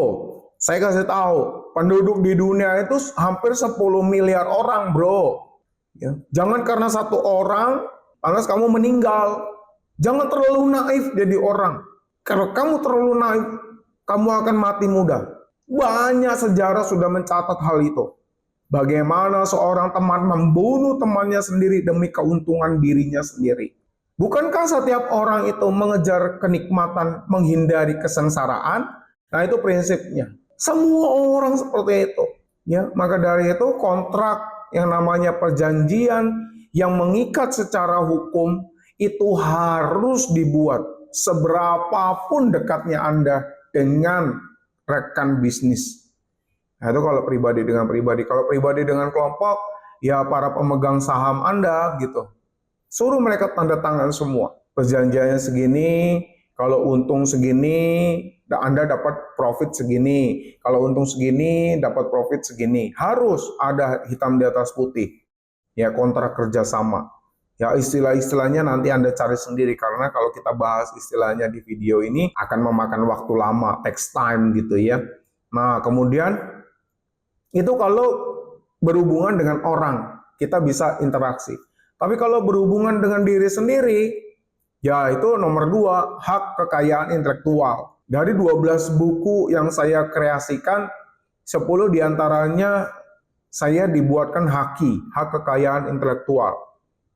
saya kasih tahu, penduduk di dunia itu hampir 10 miliar orang, bro. Ya. Jangan karena 1 orang, lantas kamu meninggal. Jangan terlalu naif jadi orang. Kalau kamu terlalu naif, kamu akan mati muda. Banyak sejarah sudah mencatat hal itu. Bagaimana seorang teman membunuh temannya sendiri demi keuntungan dirinya sendiri. Bukankah setiap orang itu mengejar kenikmatan, menghindari kesengsaraan? Nah, itu prinsipnya. Semua orang seperti itu. Ya, maka dari itu kontrak yang namanya perjanjian yang mengikat secara hukum itu harus dibuat seberapapun dekatnya Anda dengan rekan bisnis. Nah, itu kalau pribadi dengan pribadi. Kalau pribadi dengan kelompok, ya para pemegang saham Anda gitu. Suruh mereka tanda tangan semua. Perjanjiannya segini, kalau untung segini, Anda dapat profit segini. Kalau untung segini, dapat profit segini. Harus ada hitam di atas putih. Ya, kontrak kerjasama. Ya, istilah-istilahnya nanti Anda cari sendiri. Karena kalau kita bahas istilahnya di video ini, akan memakan waktu lama, takes time gitu ya. Nah, kemudian itu kalau berhubungan dengan orang, kita bisa interaksi. Tapi kalau berhubungan dengan diri sendiri, Ya, itu nomor 2, hak kekayaan intelektual. Dari 12 buku yang saya kreasikan, 10 diantaranya saya dibuatkan hak kekayaan intelektual.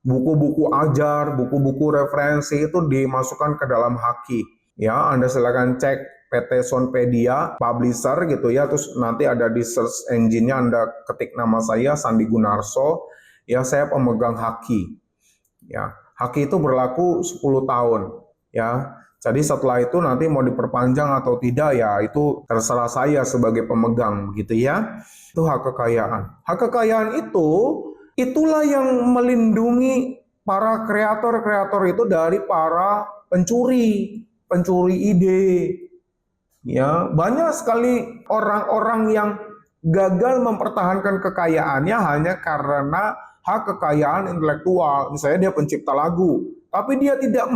Buku-buku ajar, buku-buku referensi itu dimasukkan ke dalam haki. Ya, Anda silakan cek PT Sonpedia, publisher gitu ya, terus nanti ada di search engine-nya Anda ketik nama saya Sandi Gunarso, ya saya pemegang haki. Ya, haki itu berlaku 10 tahun, ya. Jadi setelah itu nanti mau diperpanjang atau tidak ya itu terserah saya sebagai pemegang gitu ya. Itu hak kekayaan. Hak kekayaan itulah yang melindungi para kreator-kreator itu dari para pencuri ide. Ya, banyak sekali orang-orang yang gagal mempertahankan kekayaannya hanya karena hak kekayaan intelektual. Misalnya dia pencipta lagu, tapi dia tidak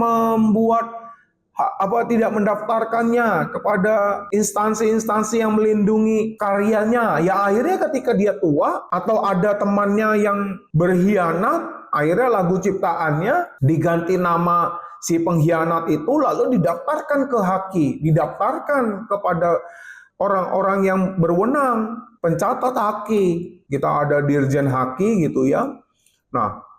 tidak mendaftarkannya kepada instansi-instansi yang melindungi karyanya. Ya akhirnya ketika dia tua atau ada temannya yang berkhianat, akhirnya lagu ciptaannya diganti nama si pengkhianat itu lalu didaftarkan ke haki, didaftarkan kepada orang-orang yang berwenang, pencatat haki. Kita ada dirjen haki gitu ya. Nah,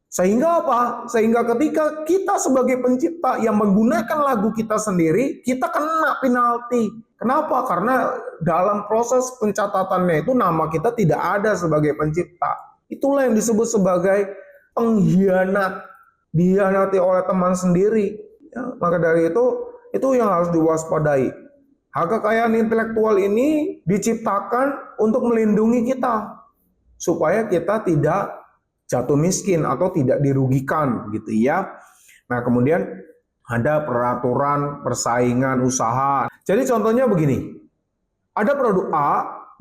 sehingga apa? Sehingga ketika kita sebagai pencipta yang menggunakan lagu kita sendiri, kita kena penalti. Kenapa? Karena dalam proses pencatatannya itu nama kita tidak ada sebagai pencipta. Itulah yang disebut sebagai pengkhianat. Dikhianati oleh teman sendiri. Ya, maka dari itu yang harus diwaspadai. Hak kekayaan intelektual ini diciptakan untuk melindungi kita. Supaya kita tidak jatuh miskin atau tidak dirugikan gitu ya. Nah, kemudian ada peraturan persaingan usaha. Jadi contohnya begini. Ada produk A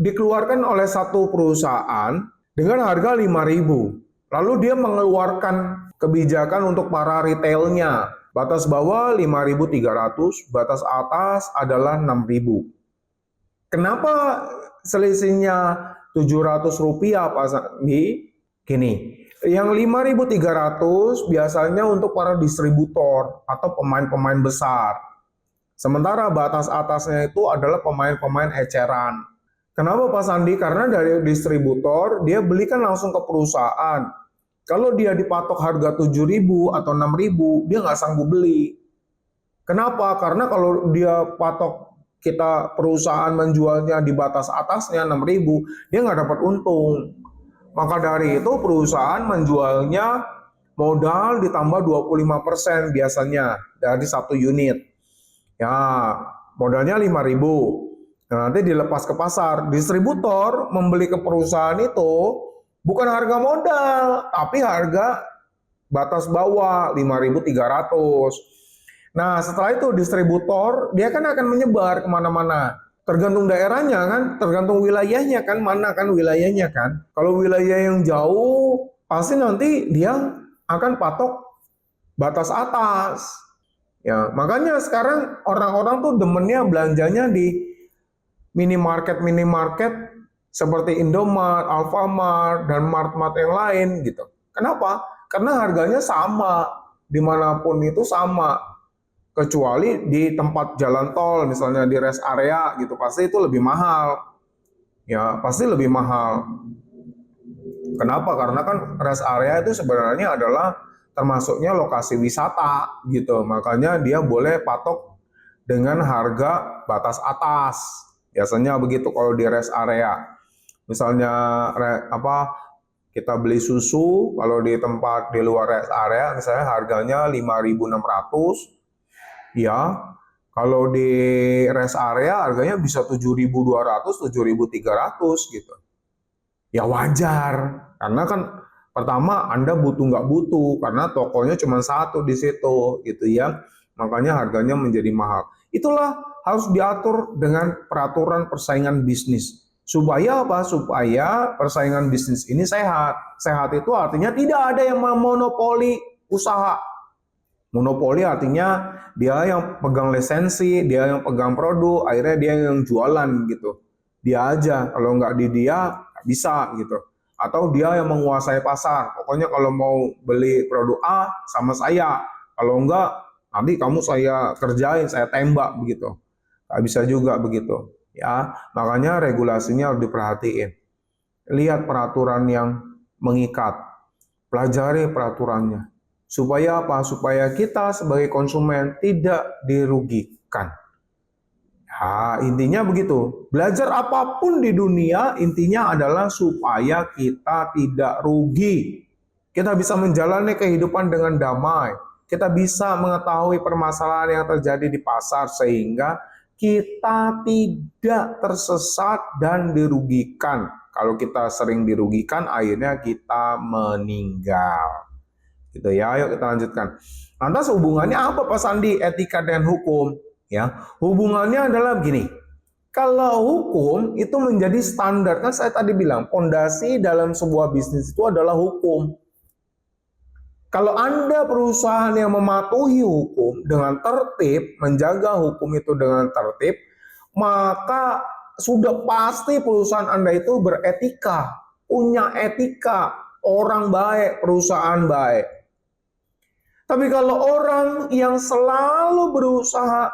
dikeluarkan oleh satu perusahaan dengan harga 5.000. Lalu dia mengeluarkan kebijakan untuk para retailnya. Batas bawah 5.300, batas atas adalah 6.000. Kenapa selisihnya Rp700 Pak Sandi? Gini, yang 5.300 biasanya untuk para distributor atau pemain-pemain besar. Sementara batas atasnya itu adalah pemain-pemain eceran. Kenapa Pak Sandi? Karena dari distributor dia belikan langsung ke perusahaan. Kalau dia dipatok harga 7.000 atau 6.000, dia nggak sanggup beli. Kenapa? Karena kalau dia patok kita perusahaan menjualnya di batas atasnya 6.000, dia nggak dapat untung. Maka dari itu perusahaan menjualnya modal ditambah 25% biasanya dari satu unit. Ya, modalnya 5.000. Nah, nanti dilepas ke pasar. Distributor membeli ke perusahaan itu bukan harga modal, tapi harga batas bawah 5.300. Nah, setelah itu distributor dia kan akan menyebar kemana-mana. Tergantung daerahnya kan, tergantung wilayahnya kan, mana kan wilayahnya kan. Kalau wilayah yang jauh, pasti nanti dia akan patok batas atas. Ya, makanya sekarang orang-orang tuh demennya belanjanya di minimarket seperti Indomart, Alfamart, dan mart-mart yang lain gitu. Kenapa? Karena harganya sama, dimanapun itu sama. Kecuali di tempat jalan tol, misalnya di rest area gitu, pasti itu lebih mahal. Ya, pasti lebih mahal. Kenapa? Karena kan rest area itu sebenarnya adalah termasuknya lokasi wisata gitu. Makanya dia boleh patok dengan harga batas atas. Biasanya begitu kalau di rest area. Misalnya kita beli susu kalau di tempat di luar rest area misalnya harganya 5.600. Ya, kalau di rest area harganya bisa 7.200, 7.300 gitu. Ya wajar, karena kan pertama Anda nggak butuh, karena tokonya cuma satu di situ gitu ya. Makanya harganya menjadi mahal. Itulah harus diatur dengan peraturan persaingan bisnis. Supaya apa? Supaya persaingan bisnis ini sehat. Sehat itu artinya tidak ada yang memonopoli usaha. Monopoli artinya dia yang pegang lisensi, dia yang pegang produk, akhirnya dia yang jualan gitu. Dia aja, kalau nggak di dia nggak bisa gitu. Atau dia yang menguasai pasar. Pokoknya kalau mau beli produk A sama saya, Kalau enggak, nanti kamu saya kerjain, saya tembak begitu. Nggak bisa juga begitu. Ya, makanya regulasinya harus diperhatiin. Lihat peraturan yang mengikat, pelajari peraturannya. Supaya apa? Supaya kita sebagai konsumen tidak dirugikan. Ya, intinya begitu. Belajar apapun di dunia, intinya adalah supaya kita tidak rugi. Kita bisa menjalani kehidupan dengan damai. Kita bisa mengetahui permasalahan yang terjadi di pasar sehingga kita tidak tersesat dan dirugikan. Kalau kita sering dirugikan, akhirnya kita meninggal. Gitu ya, ayo kita lanjutkan. Lantas hubungannya apa Pak Sandi etika dan hukum? Ya, hubungannya adalah begini. Kalau hukum itu menjadi standar, kan saya tadi bilang fondasi dalam sebuah bisnis itu adalah hukum. Kalau Anda perusahaan yang mematuhi hukum dengan tertib, menjaga hukum itu dengan tertib, maka sudah pasti perusahaan Anda itu beretika, punya etika, orang baik, perusahaan baik. Tapi kalau orang yang selalu berusaha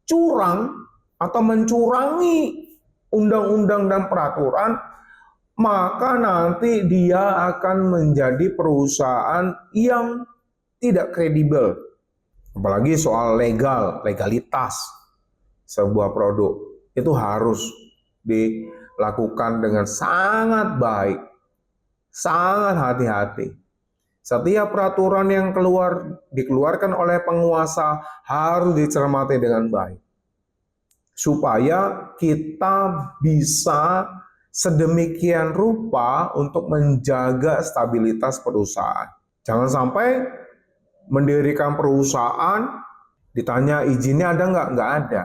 curang atau mencurangi undang-undang dan peraturan, maka nanti dia akan menjadi perusahaan yang tidak kredibel. Apalagi soal legalitas sebuah produk. Itu harus dilakukan dengan sangat baik, sangat hati-hati. Setiap peraturan yang dikeluarkan oleh penguasa harus dicermati dengan baik. Supaya kita bisa sedemikian rupa untuk menjaga stabilitas perusahaan. Jangan sampai mendirikan perusahaan, ditanya izinnya ada nggak? Nggak ada.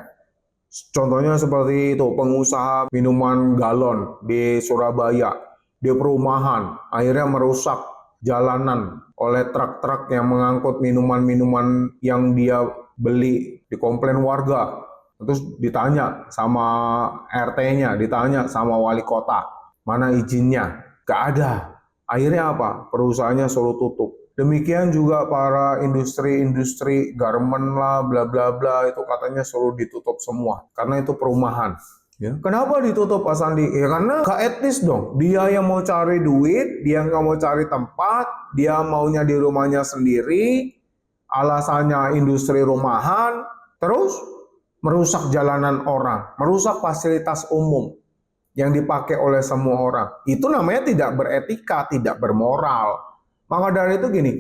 Contohnya seperti itu, pengusaha minuman galon di Surabaya, di perumahan, akhirnya merusak jalanan oleh truk-truk yang mengangkut minuman-minuman yang dia beli, dikomplain warga. Terus ditanya sama RT-nya, ditanya sama wali kota, mana izinnya? Gak ada. Akhirnya apa? Perusahaannya suruh tutup. Demikian juga para industri-industri garment lah, bla bla bla, itu katanya suruh ditutup semua. Karena itu perumahan. Ya. Kenapa ditutup Pak Sandi? Ya karena gak etis dong. Dia yang mau cari duit, dia nggak mau cari tempat, dia maunya di rumahnya sendiri, alasannya industri rumahan, terus merusak jalanan orang, merusak fasilitas umum yang dipakai oleh semua orang. Itu namanya tidak beretika, tidak bermoral. Maka dari itu gini,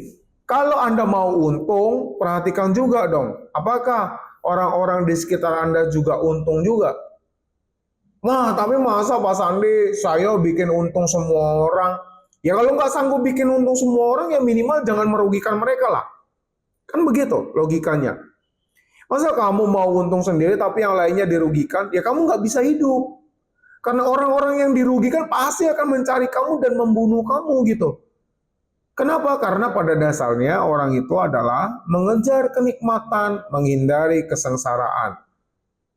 kalau Anda mau untung, perhatikan juga dong, apakah orang-orang di sekitar Anda juga untung juga? Nah, tapi masa Pak Sandi, saya bikin untung semua orang? Ya kalau nggak sanggup bikin untung semua orang, ya minimal jangan merugikan mereka lah. Kan begitu logikanya. Masa kamu mau untung sendiri tapi yang lainnya dirugikan? Ya kamu nggak bisa hidup. Karena orang-orang yang dirugikan pasti akan mencari kamu dan membunuh kamu gitu. Kenapa? Karena pada dasarnya orang itu adalah mengejar kenikmatan, menghindari kesengsaraan.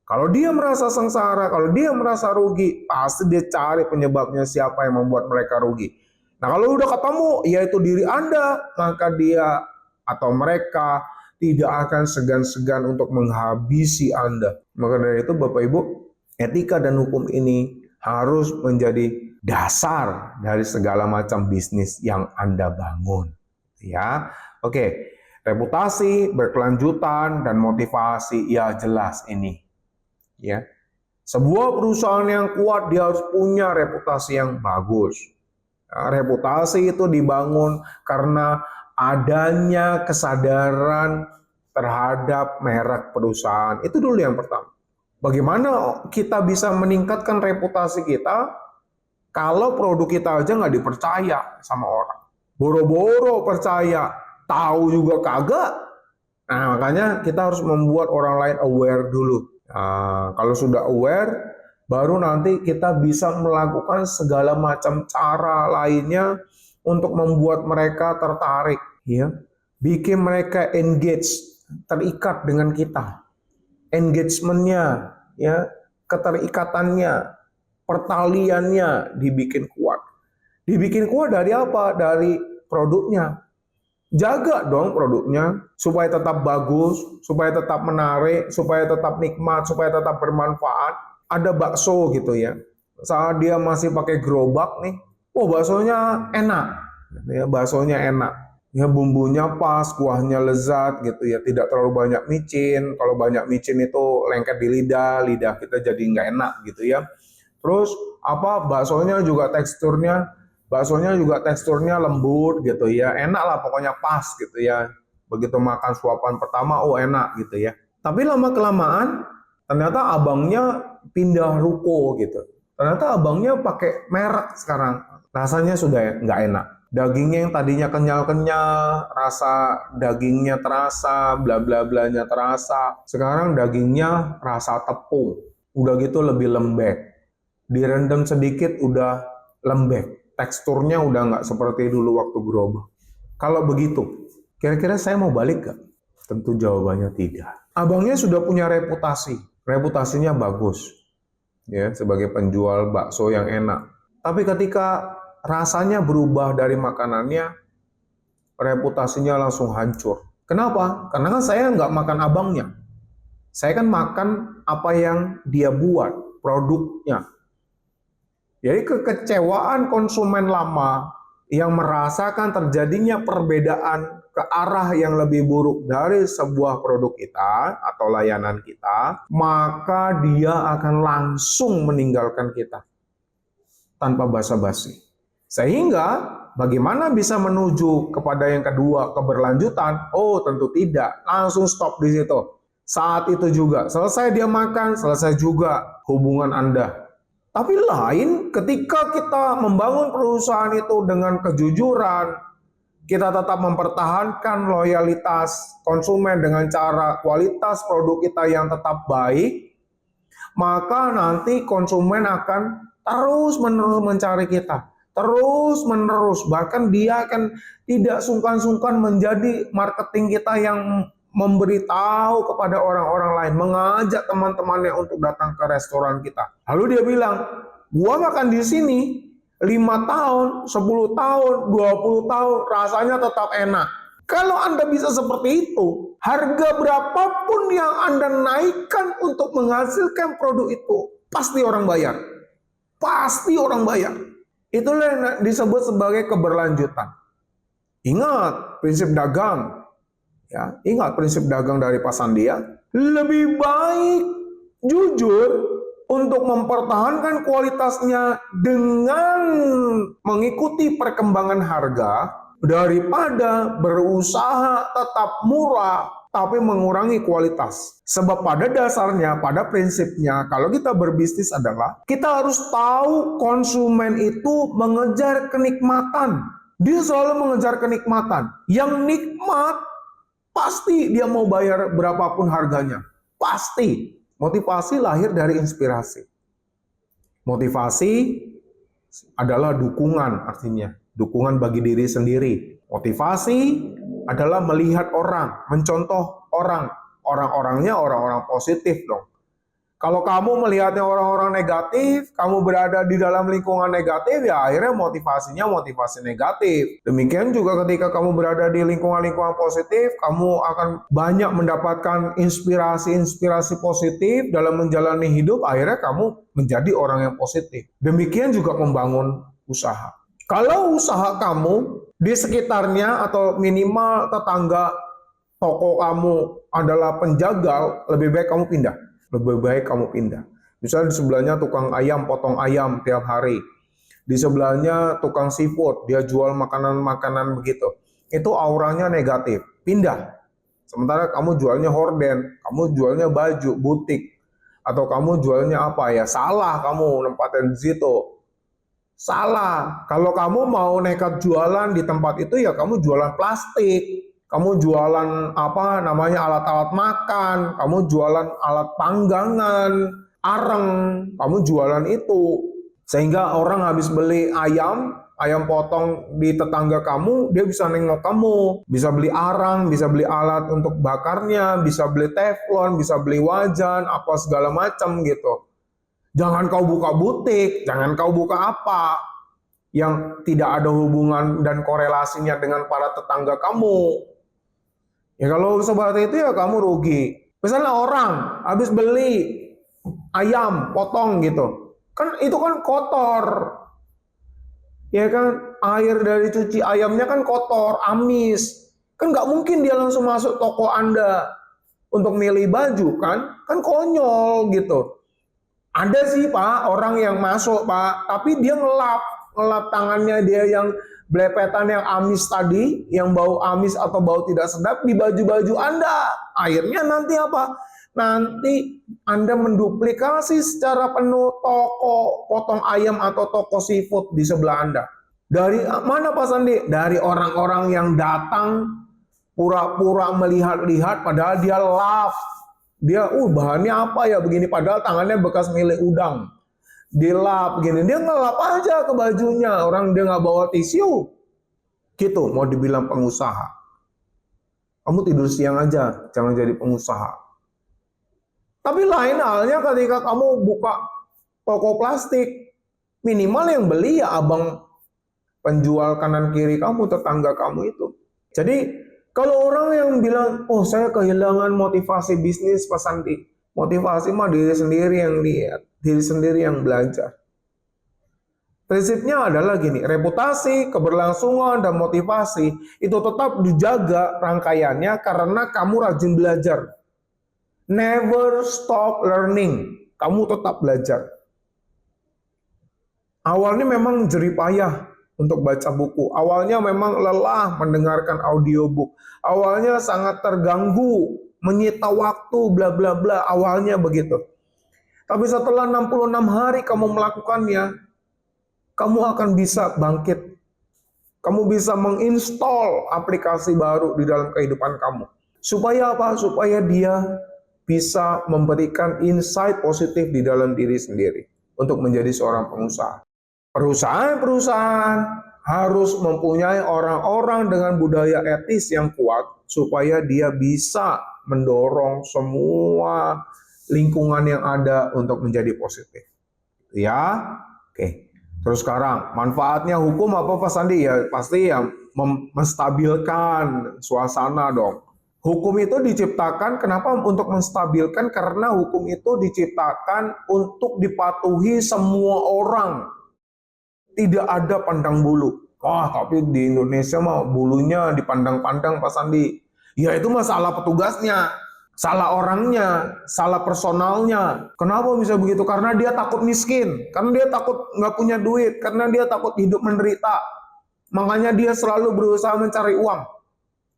Kalau dia merasa sengsara, kalau dia merasa rugi, pasti dia cari penyebabnya siapa yang membuat mereka rugi. Nah kalau udah ketemu, yaitu diri Anda, maka dia atau mereka tidak akan segan-segan untuk menghabisi Anda. Maka dari itu Bapak Ibu, etika dan hukum ini harus menjadi dasar dari segala macam bisnis yang Anda bangun. Ya, oke. Reputasi, berkelanjutan, dan motivasi, ya jelas ini. Ya, sebuah perusahaan yang kuat dia harus punya reputasi yang bagus. Nah, reputasi itu dibangun karena adanya kesadaran terhadap merek perusahaan. Itu dulu yang pertama. Bagaimana kita bisa meningkatkan reputasi kita kalau produk kita aja nggak dipercaya sama orang? Boro-boro percaya, tahu juga kagak. Nah, makanya kita harus membuat orang lain aware dulu. Nah, kalau sudah aware, baru nanti kita bisa melakukan segala macam cara lainnya untuk membuat mereka tertarik, ya, bikin mereka engage, terikat dengan kita, engagementnya, ya, keterikatannya, pertaliannya dibikin kuat. Dibikin kuat dari apa? Dari produknya. Jaga dong produknya supaya tetap bagus, supaya tetap menarik, supaya tetap nikmat, supaya tetap bermanfaat. Ada bakso gitu ya. Saat dia masih pakai gerobak nih, oh baksonya enak. Ya, baksonya enak. Ya bumbunya pas, kuahnya lezat gitu ya, tidak terlalu banyak micin. Kalau banyak micin itu lengket di lidah, lidah kita jadi nggak enak gitu ya. Terus baksonya juga teksturnya lembut gitu ya, enak lah pokoknya pas gitu ya. Begitu makan suapan pertama, oh enak gitu ya. Tapi lama kelamaan ternyata abangnya pindah ruko gitu. Ternyata abangnya pakai merek sekarang, rasanya sudah nggak enak. Dagingnya yang tadinya kenyal-kenyal, rasa dagingnya terasa, bla bla blanya terasa. Sekarang dagingnya rasa tepung, udah gitu lebih lembek. Direndam sedikit udah lembek, teksturnya udah nggak seperti dulu waktu gerobak. Kalau begitu, kira-kira saya mau balik nggak? Tentu jawabannya tidak. Abangnya sudah punya reputasinya bagus, ya sebagai penjual bakso yang enak. Tapi ketika rasanya berubah dari makanannya, reputasinya langsung hancur. Kenapa? Karena kan saya nggak makan abangnya. Saya kan makan apa yang dia buat, produknya. Jadi kekecewaan konsumen lama yang merasakan terjadinya perbedaan ke arah yang lebih buruk dari sebuah produk kita atau layanan kita, maka dia akan langsung meninggalkan kita tanpa basa-basi. Sehingga bagaimana bisa menuju kepada yang kedua, keberlanjutan? Oh, tentu tidak. Langsung stop di situ. Saat itu juga, selesai dia makan, selesai juga hubungan Anda. Tapi lain ketika kita membangun perusahaan itu dengan kejujuran, kita tetap mempertahankan loyalitas konsumen dengan cara kualitas produk kita yang tetap baik, maka nanti konsumen akan terus-menerus mencari kita. Terus-menerus, bahkan dia akan tidak sungkan-sungkan menjadi marketing kita yang memberitahu kepada orang-orang lain, mengajak teman-temannya untuk datang ke restoran kita. Lalu dia bilang, gua makan di sini 5 tahun, 10 tahun, 20 tahun, rasanya tetap enak. Kalau Anda bisa seperti itu, harga berapapun yang Anda naikkan untuk menghasilkan produk itu, pasti orang bayar. Pasti orang bayar. Itulah yang disebut sebagai keberlanjutan. Ingat prinsip dagang. Ya, ingat prinsip dagang dari Pak Sandia, lebih baik jujur untuk mempertahankan kualitasnya dengan mengikuti perkembangan harga daripada berusaha tetap murah tapi mengurangi kualitas. Sebab pada dasarnya, pada prinsipnya, kalau kita berbisnis adalah kita harus tahu konsumen itu mengejar kenikmatan. Dia selalu mengejar kenikmatan. Yang nikmat pasti dia mau bayar berapapun harganya. Pasti. Motivasi lahir dari inspirasi. Motivasi adalah dukungan artinya. Dukungan bagi diri sendiri. Motivasi adalah melihat orang, mencontoh orang. Orang-orangnya orang-orang positif dong. Kalau kamu melihatnya orang-orang negatif, kamu berada di dalam lingkungan negatif, ya akhirnya motivasinya motivasi negatif. Demikian juga ketika kamu berada di lingkungan-lingkungan positif, kamu akan banyak mendapatkan inspirasi-inspirasi positif dalam menjalani hidup, akhirnya kamu menjadi orang yang positif. Demikian juga membangun usaha. Kalau usaha kamu di sekitarnya atau minimal tetangga toko kamu adalah penjagal, lebih baik kamu pindah. Lebih baik kamu pindah. Misalnya di sebelahnya tukang ayam, potong ayam tiap hari. Di sebelahnya tukang seafood, dia jual makanan-makanan begitu. Itu auranya negatif. Pindah. Sementara kamu jualnya horden, kamu jualnya baju, butik. Atau kamu jualnya apa ya? Salah kamu nempatin di situ. Salah. Kalau kamu mau nekat jualan di tempat itu ya kamu jualan plastik. Kamu jualan apa namanya alat-alat makan, kamu jualan alat panggangan, areng, kamu jualan itu. Sehingga orang habis beli ayam potong di tetangga kamu, dia bisa nengok kamu, bisa beli arang, bisa beli alat untuk bakarnya, bisa beli teflon, bisa beli wajan, apa segala macam gitu. Jangan kau buka butik, jangan kau buka apa. yang tidak ada hubungan dan korelasinya dengan para tetangga kamu. Ya kalau seperti itu ya kamu rugi. Misalnya orang habis beli ayam potong gitu, kan itu kan kotor, ya kan, air dari cuci ayamnya kan kotor, amis, kan nggak mungkin dia langsung masuk toko Anda untuk milih baju, kan konyol gitu. Ada sih Pak orang yang masuk Pak, tapi dia ngelap tangannya dia yang belepetan yang amis tadi, yang bau amis atau bau tidak sedap di baju-baju Anda. Akhirnya nanti apa? Nanti Anda menduplikasi secara penuh toko potong ayam atau toko seafood di sebelah Anda. Dari mana Pak Sandi? Dari orang-orang yang datang pura-pura melihat-lihat padahal dia lap. Dia, bahannya apa ya begini, padahal tangannya bekas milik udang. Dilap gini, dia ngelap aja ke bajunya, orang dia nggak bawa tisu. Gitu, mau dibilang pengusaha. Kamu tidur siang aja, jangan jadi pengusaha. Tapi lain halnya ketika kamu buka toko plastik, minimal yang beli ya abang penjual kanan kiri kamu, tetangga kamu itu. Jadi kalau orang yang bilang, saya kehilangan motivasi bisnis Pak Sandi, motivasi mah diri sendiri yang lihat, diri sendiri yang belajar. Prinsipnya adalah gini, reputasi, keberlangsungan, dan motivasi itu tetap dijaga rangkaiannya karena kamu rajin belajar. Never stop learning, kamu tetap belajar. Awalnya memang jerih payah untuk baca buku. Awalnya memang lelah mendengarkan audiobook. Awalnya sangat terganggu, menyita waktu, bla bla bla. Awalnya begitu. Tapi setelah 66 hari kamu melakukannya, kamu akan bisa bangkit. Kamu bisa menginstal aplikasi baru di dalam kehidupan kamu. Supaya apa? Supaya dia bisa memberikan insight positif di dalam diri sendiri untuk menjadi seorang pengusaha. Perusahaan-perusahaan harus mempunyai orang-orang dengan budaya etis yang kuat supaya dia bisa mendorong semua lingkungan yang ada untuk menjadi positif. Ya, oke. Terus sekarang manfaatnya hukum apa Pak Sandi? Ya pasti ya menstabilkan suasana dong. Hukum itu diciptakan kenapa? Untuk menstabilkan, karena hukum itu diciptakan untuk dipatuhi semua orang. Tidak ada pandang bulu. Tapi di Indonesia mah bulunya dipandang-pandang Pak Sandi. Ya itu masalah petugasnya, salah orangnya, salah personalnya. Kenapa bisa begitu? Karena dia takut miskin, karena dia takut nggak punya duit, karena dia takut hidup menderita. Makanya dia selalu berusaha mencari uang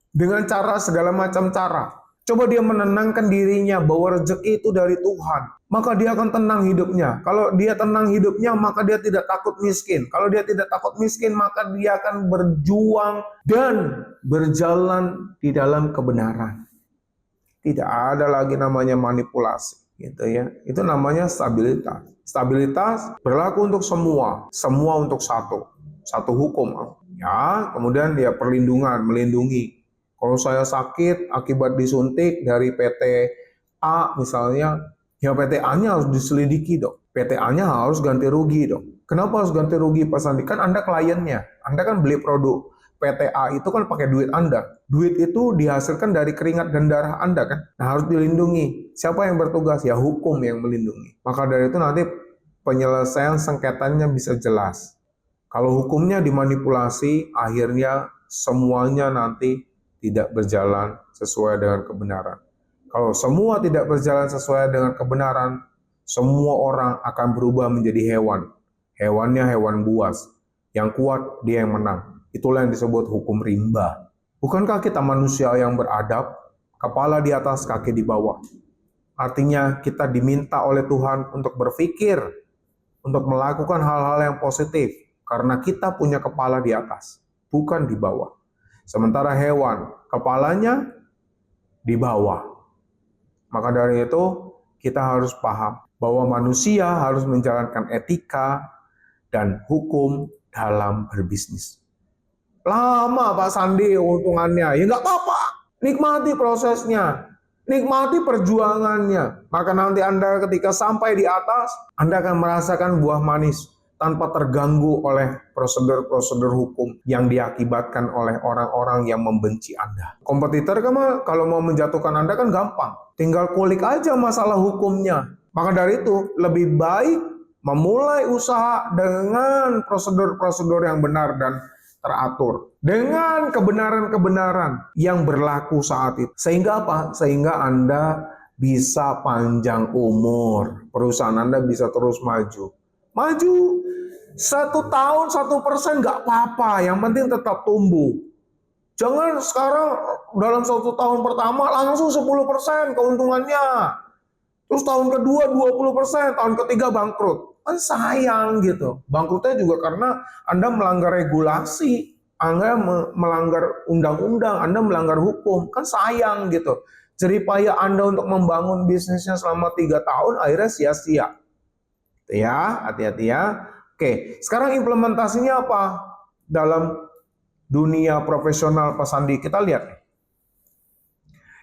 dengan cara segala macam cara. Coba dia menenangkan dirinya bahwa rezeki itu dari Tuhan, maka dia akan tenang hidupnya. Kalau dia tenang hidupnya, maka dia tidak takut miskin. Kalau dia tidak takut miskin, maka dia akan berjuang dan berjalan di dalam kebenaran. Tidak ada lagi namanya manipulasi, gitu ya. Itu namanya stabilitas. Stabilitas berlaku untuk semua untuk satu hukum. Ya, kemudian dia perlindungan, melindungi. Kalau saya sakit akibat disuntik dari PT A misalnya, ya PT A-nya harus diselidiki dong. PT A-nya harus ganti rugi dong. Kenapa harus ganti rugi Pak Sandi? Kan Anda kliennya. Anda kan beli produk PT A itu kan pakai duit Anda. Duit itu dihasilkan dari keringat dan darah Anda kan. Nah harus dilindungi. Siapa yang bertugas? Ya hukum yang melindungi. Maka dari itu nanti penyelesaian sengketanya bisa jelas. Kalau hukumnya dimanipulasi, akhirnya semuanya nanti tidak berjalan sesuai dengan kebenaran. Kalau semua tidak berjalan sesuai dengan kebenaran, semua orang akan berubah menjadi hewan. Hewannya hewan buas. Yang kuat dia yang menang. Itulah yang disebut hukum rimba. Bukankah kita manusia yang beradab, kepala di atas, kaki di bawah? Artinya kita diminta oleh Tuhan untuk berpikir, untuk melakukan hal-hal yang positif, karena kita punya kepala di atas, bukan di bawah. Sementara hewan, kepalanya di bawah. Maka dari itu, kita harus paham bahwa manusia harus menjalankan etika dan hukum dalam berbisnis. Lama Pak Sandi untungannya, ya nggak apa-apa. Nikmati prosesnya, nikmati perjuangannya. Maka nanti Anda ketika sampai di atas, Anda akan merasakan buah manis. tanpa terganggu oleh prosedur-prosedur hukum yang diakibatkan oleh orang-orang yang membenci Anda. Kompetitor kan kalau mau menjatuhkan Anda kan gampang, tinggal kulik aja masalah hukumnya. Maka dari itu lebih baik memulai usaha dengan prosedur-prosedur yang benar dan teratur, dengan kebenaran-kebenaran yang berlaku saat itu. Sehingga apa? Sehingga Anda bisa panjang umur, perusahaan Anda bisa terus maju. Maju 1 tahun 1% nggak apa-apa, yang penting tetap tumbuh. Jangan sekarang dalam 1 tahun pertama langsung 10% keuntungannya. Terus tahun kedua 20%, tahun ketiga bangkrut. Kan sayang gitu. Bangkrutnya juga karena Anda melanggar regulasi, Anda melanggar undang-undang, Anda melanggar hukum. Kan sayang gitu. Jerih payah Anda untuk membangun bisnisnya selama 3 tahun akhirnya sia-sia. Ya, hati-hati ya. Oke, sekarang implementasinya apa? Dalam dunia profesional Pak Sandi, kita lihat.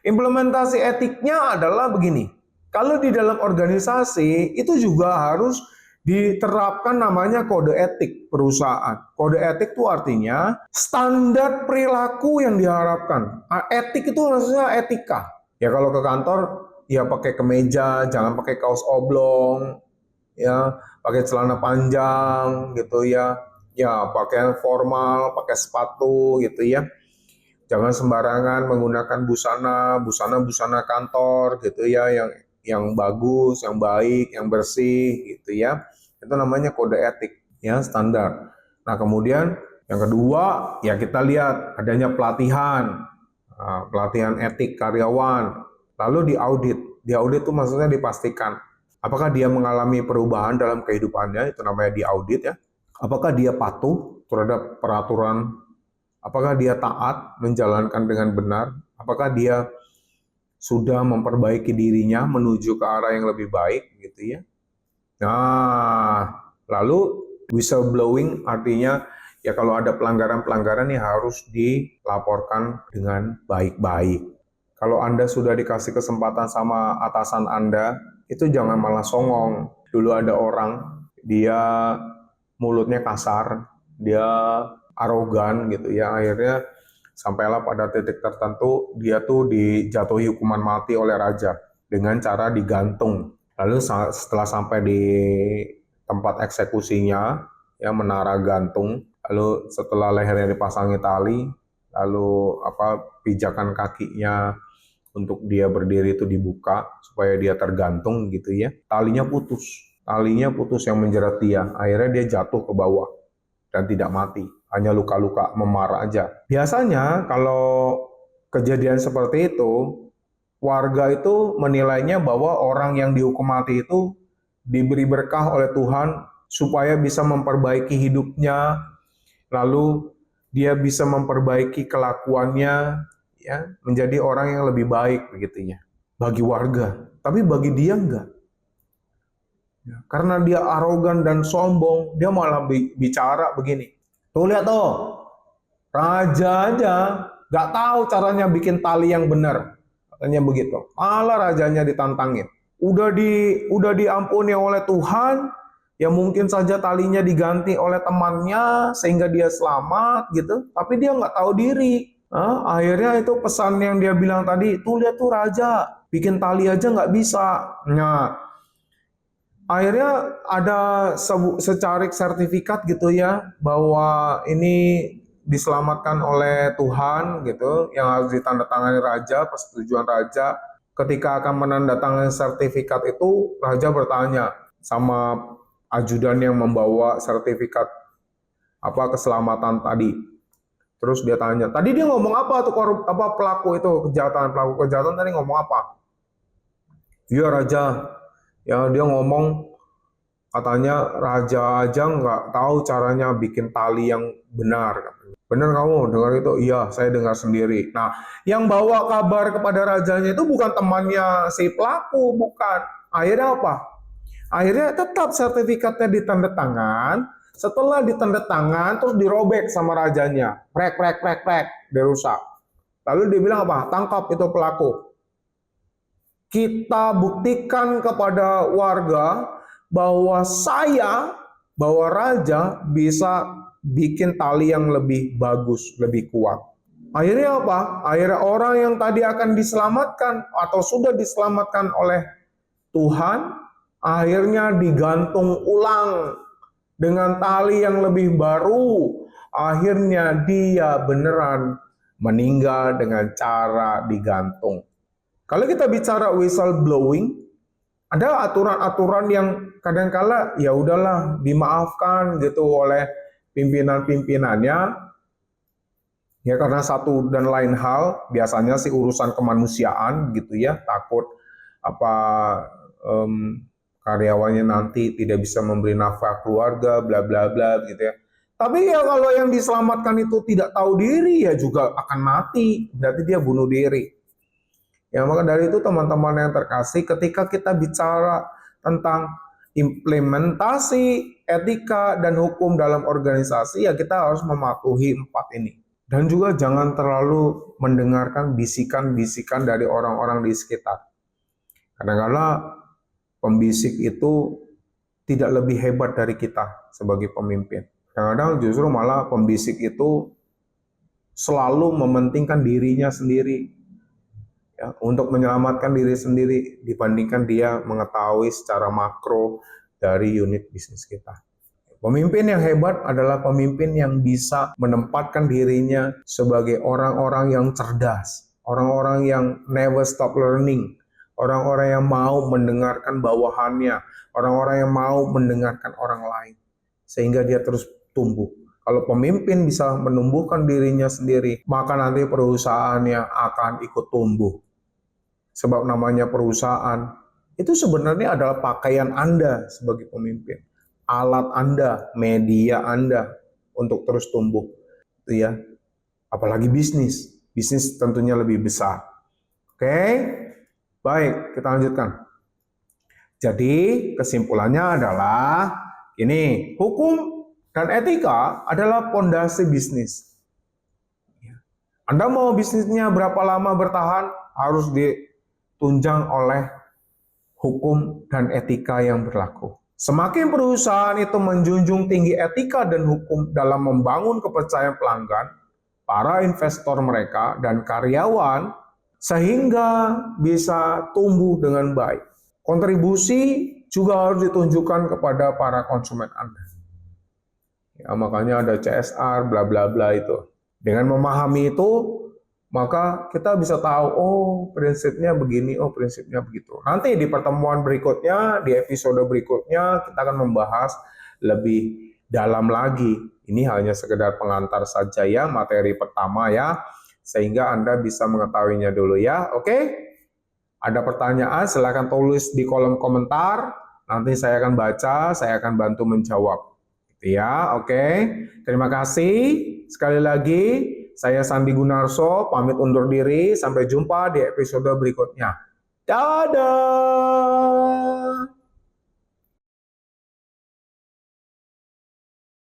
Implementasi etiknya adalah begini. Kalau di dalam organisasi itu juga harus diterapkan namanya kode etik perusahaan. Kode etik itu artinya standar perilaku yang diharapkan. Etik itu maksudnya etika. Ya kalau ke kantor ya pakai kemeja, jangan pakai kaos oblong, ya pakai celana panjang gitu ya. Ya pakaian formal, pakai sepatu gitu ya. Jangan sembarangan menggunakan busana kantor gitu ya yang bagus, yang baik, yang bersih gitu ya. Itu namanya kode etik ya, standar. Nah, kemudian yang kedua ya kita lihat adanya pelatihan. Pelatihan etik karyawan. Lalu diaudit. Diaudit itu maksudnya dipastikan apakah dia mengalami perubahan dalam kehidupannya, itu namanya diaudit ya. Apakah dia patuh terhadap peraturan, apakah dia taat menjalankan dengan benar, apakah dia sudah memperbaiki dirinya menuju ke arah yang lebih baik gitu ya. Nah, lalu whistleblowing artinya ya kalau ada pelanggaran-pelanggaran yang harus dilaporkan dengan baik-baik. Kalau Anda sudah dikasih kesempatan sama atasan Anda, itu jangan malah songong. Dulu ada orang, dia mulutnya kasar, dia arogan gitu ya, akhirnya sampailah pada titik tertentu dia tuh dijatuhi hukuman mati oleh raja dengan cara digantung. Lalu setelah sampai di tempat eksekusinya, ya menara gantung, lalu setelah lehernya dipasangi tali, lalu pijakan kakinya untuk dia berdiri itu dibuka supaya dia tergantung gitu ya. Talinya putus yang menjerat dia. Akhirnya dia jatuh ke bawah dan tidak mati. Hanya luka-luka memar aja. Biasanya kalau kejadian seperti itu, warga itu menilainya bahwa orang yang dihukum mati itu diberi berkah oleh Tuhan supaya bisa memperbaiki hidupnya, lalu dia bisa memperbaiki kelakuannya, ya menjadi orang yang lebih baik begitu ya. Bagi warga, tapi bagi dia enggak. Karena dia arogan dan sombong, dia malah bicara begini. Tuh lihat tuh, raja aja nggak tahu caranya bikin tali yang benar, katanya begitu. Malah rajanya ditantangin. Udah diampuni oleh Tuhan, ya mungkin saja talinya diganti oleh temannya sehingga dia selamat gitu. Tapi dia nggak tahu diri. Akhirnya itu pesan yang dia bilang tadi, tuh lihat tuh raja, bikin tali aja nggak bisa. Nah, akhirnya ada secarik sertifikat gitu ya bahwa ini diselamatkan oleh Tuhan gitu yang harus ditandatangani raja, persetujuan raja. Ketika akan menandatangani sertifikat itu, raja bertanya sama ajudan yang membawa sertifikat keselamatan tadi. Terus dia tanya, tadi dia ngomong apa tuh pelaku kejahatan tadi ngomong apa? Iya raja. Ya dia ngomong katanya raja aja nggak tahu caranya bikin tali yang benar. Benar kamu dengar itu? Iya, saya dengar sendiri. Nah, yang bawa kabar kepada rajanya itu bukan temannya si pelaku, bukan. Akhirnya apa? Akhirnya tetap sertifikatnya ditandatangan. Setelah ditandatangan terus dirobek sama rajanya. Prek, dirusak. Lalu dia bilang apa? Tangkap itu pelaku. Kita buktikan kepada warga bahwa saya bahwa raja bisa bikin tali yang lebih bagus, lebih kuat. Akhirnya apa? Akhirnya orang yang tadi akan diselamatkan atau sudah diselamatkan oleh Tuhan, akhirnya digantung ulang dengan tali yang lebih baru. Akhirnya dia beneran meninggal dengan cara digantung. Kalau kita bicara whistleblowing, ada aturan-aturan yang kadangkala ya udahlah dimaafkan gitu oleh pimpinan-pimpinannya ya karena satu dan lain hal, biasanya sih urusan kemanusiaan gitu ya, takut apa karyawannya nanti tidak bisa memberi nafkah keluarga bla bla bla gitu ya. Tapi ya kalau yang diselamatkan itu tidak tahu diri ya juga akan mati, berarti dia bunuh diri. Ya, maka dari itu teman-teman yang terkasih, ketika kita bicara tentang implementasi etika dan hukum dalam organisasi, ya kita harus mematuhi 4 ini. Dan juga jangan terlalu mendengarkan bisikan-bisikan dari orang-orang di sekitar. Kadang-kadang pembisik itu tidak lebih hebat dari kita sebagai pemimpin. Kadang-kadang justru malah pembisik itu selalu mementingkan dirinya sendiri, ya, untuk menyelamatkan diri sendiri dibandingkan dia mengetahui secara makro dari unit bisnis kita. Pemimpin yang hebat adalah pemimpin yang bisa menempatkan dirinya sebagai orang-orang yang cerdas, orang-orang yang never stop learning, orang-orang yang mau mendengarkan bawahannya, orang-orang yang mau mendengarkan orang lain, sehingga dia terus tumbuh. Kalau pemimpin bisa menumbuhkan dirinya sendiri, maka nanti perusahaannya akan ikut tumbuh. Sebab namanya perusahaan, itu sebenarnya adalah pakaian Anda sebagai pemimpin. Alat Anda, media Anda untuk terus tumbuh. Itu ya. Apalagi bisnis. Bisnis tentunya lebih besar. Oke? Baik, kita lanjutkan. Jadi, kesimpulannya adalah ini, hukum dan etika adalah pondasi bisnis. Anda mau bisnisnya berapa lama bertahan, harus ditunjang oleh hukum dan etika yang berlaku. Semakin perusahaan itu menjunjung tinggi etika dan hukum dalam membangun kepercayaan pelanggan, para investor mereka, dan karyawan, sehingga bisa tumbuh dengan baik. Kontribusi juga harus ditunjukkan kepada para konsumen Anda. Ya, makanya ada CSR, bla bla bla itu. Dengan memahami itu, maka kita bisa tahu, oh prinsipnya begini, oh prinsipnya begitu. Nanti di pertemuan berikutnya, di episode berikutnya, kita akan membahas lebih dalam lagi. Ini hanya sekedar pengantar saja ya, materi pertama ya, sehingga Anda bisa mengetahuinya dulu ya, oke? Ada pertanyaan, silakan tulis di kolom komentar, nanti saya akan baca, saya akan bantu menjawab. Gitu ya, oke? Terima kasih, sekali lagi, saya Sandi Gunarso, pamit undur diri. Sampai jumpa di episode berikutnya. Dadah!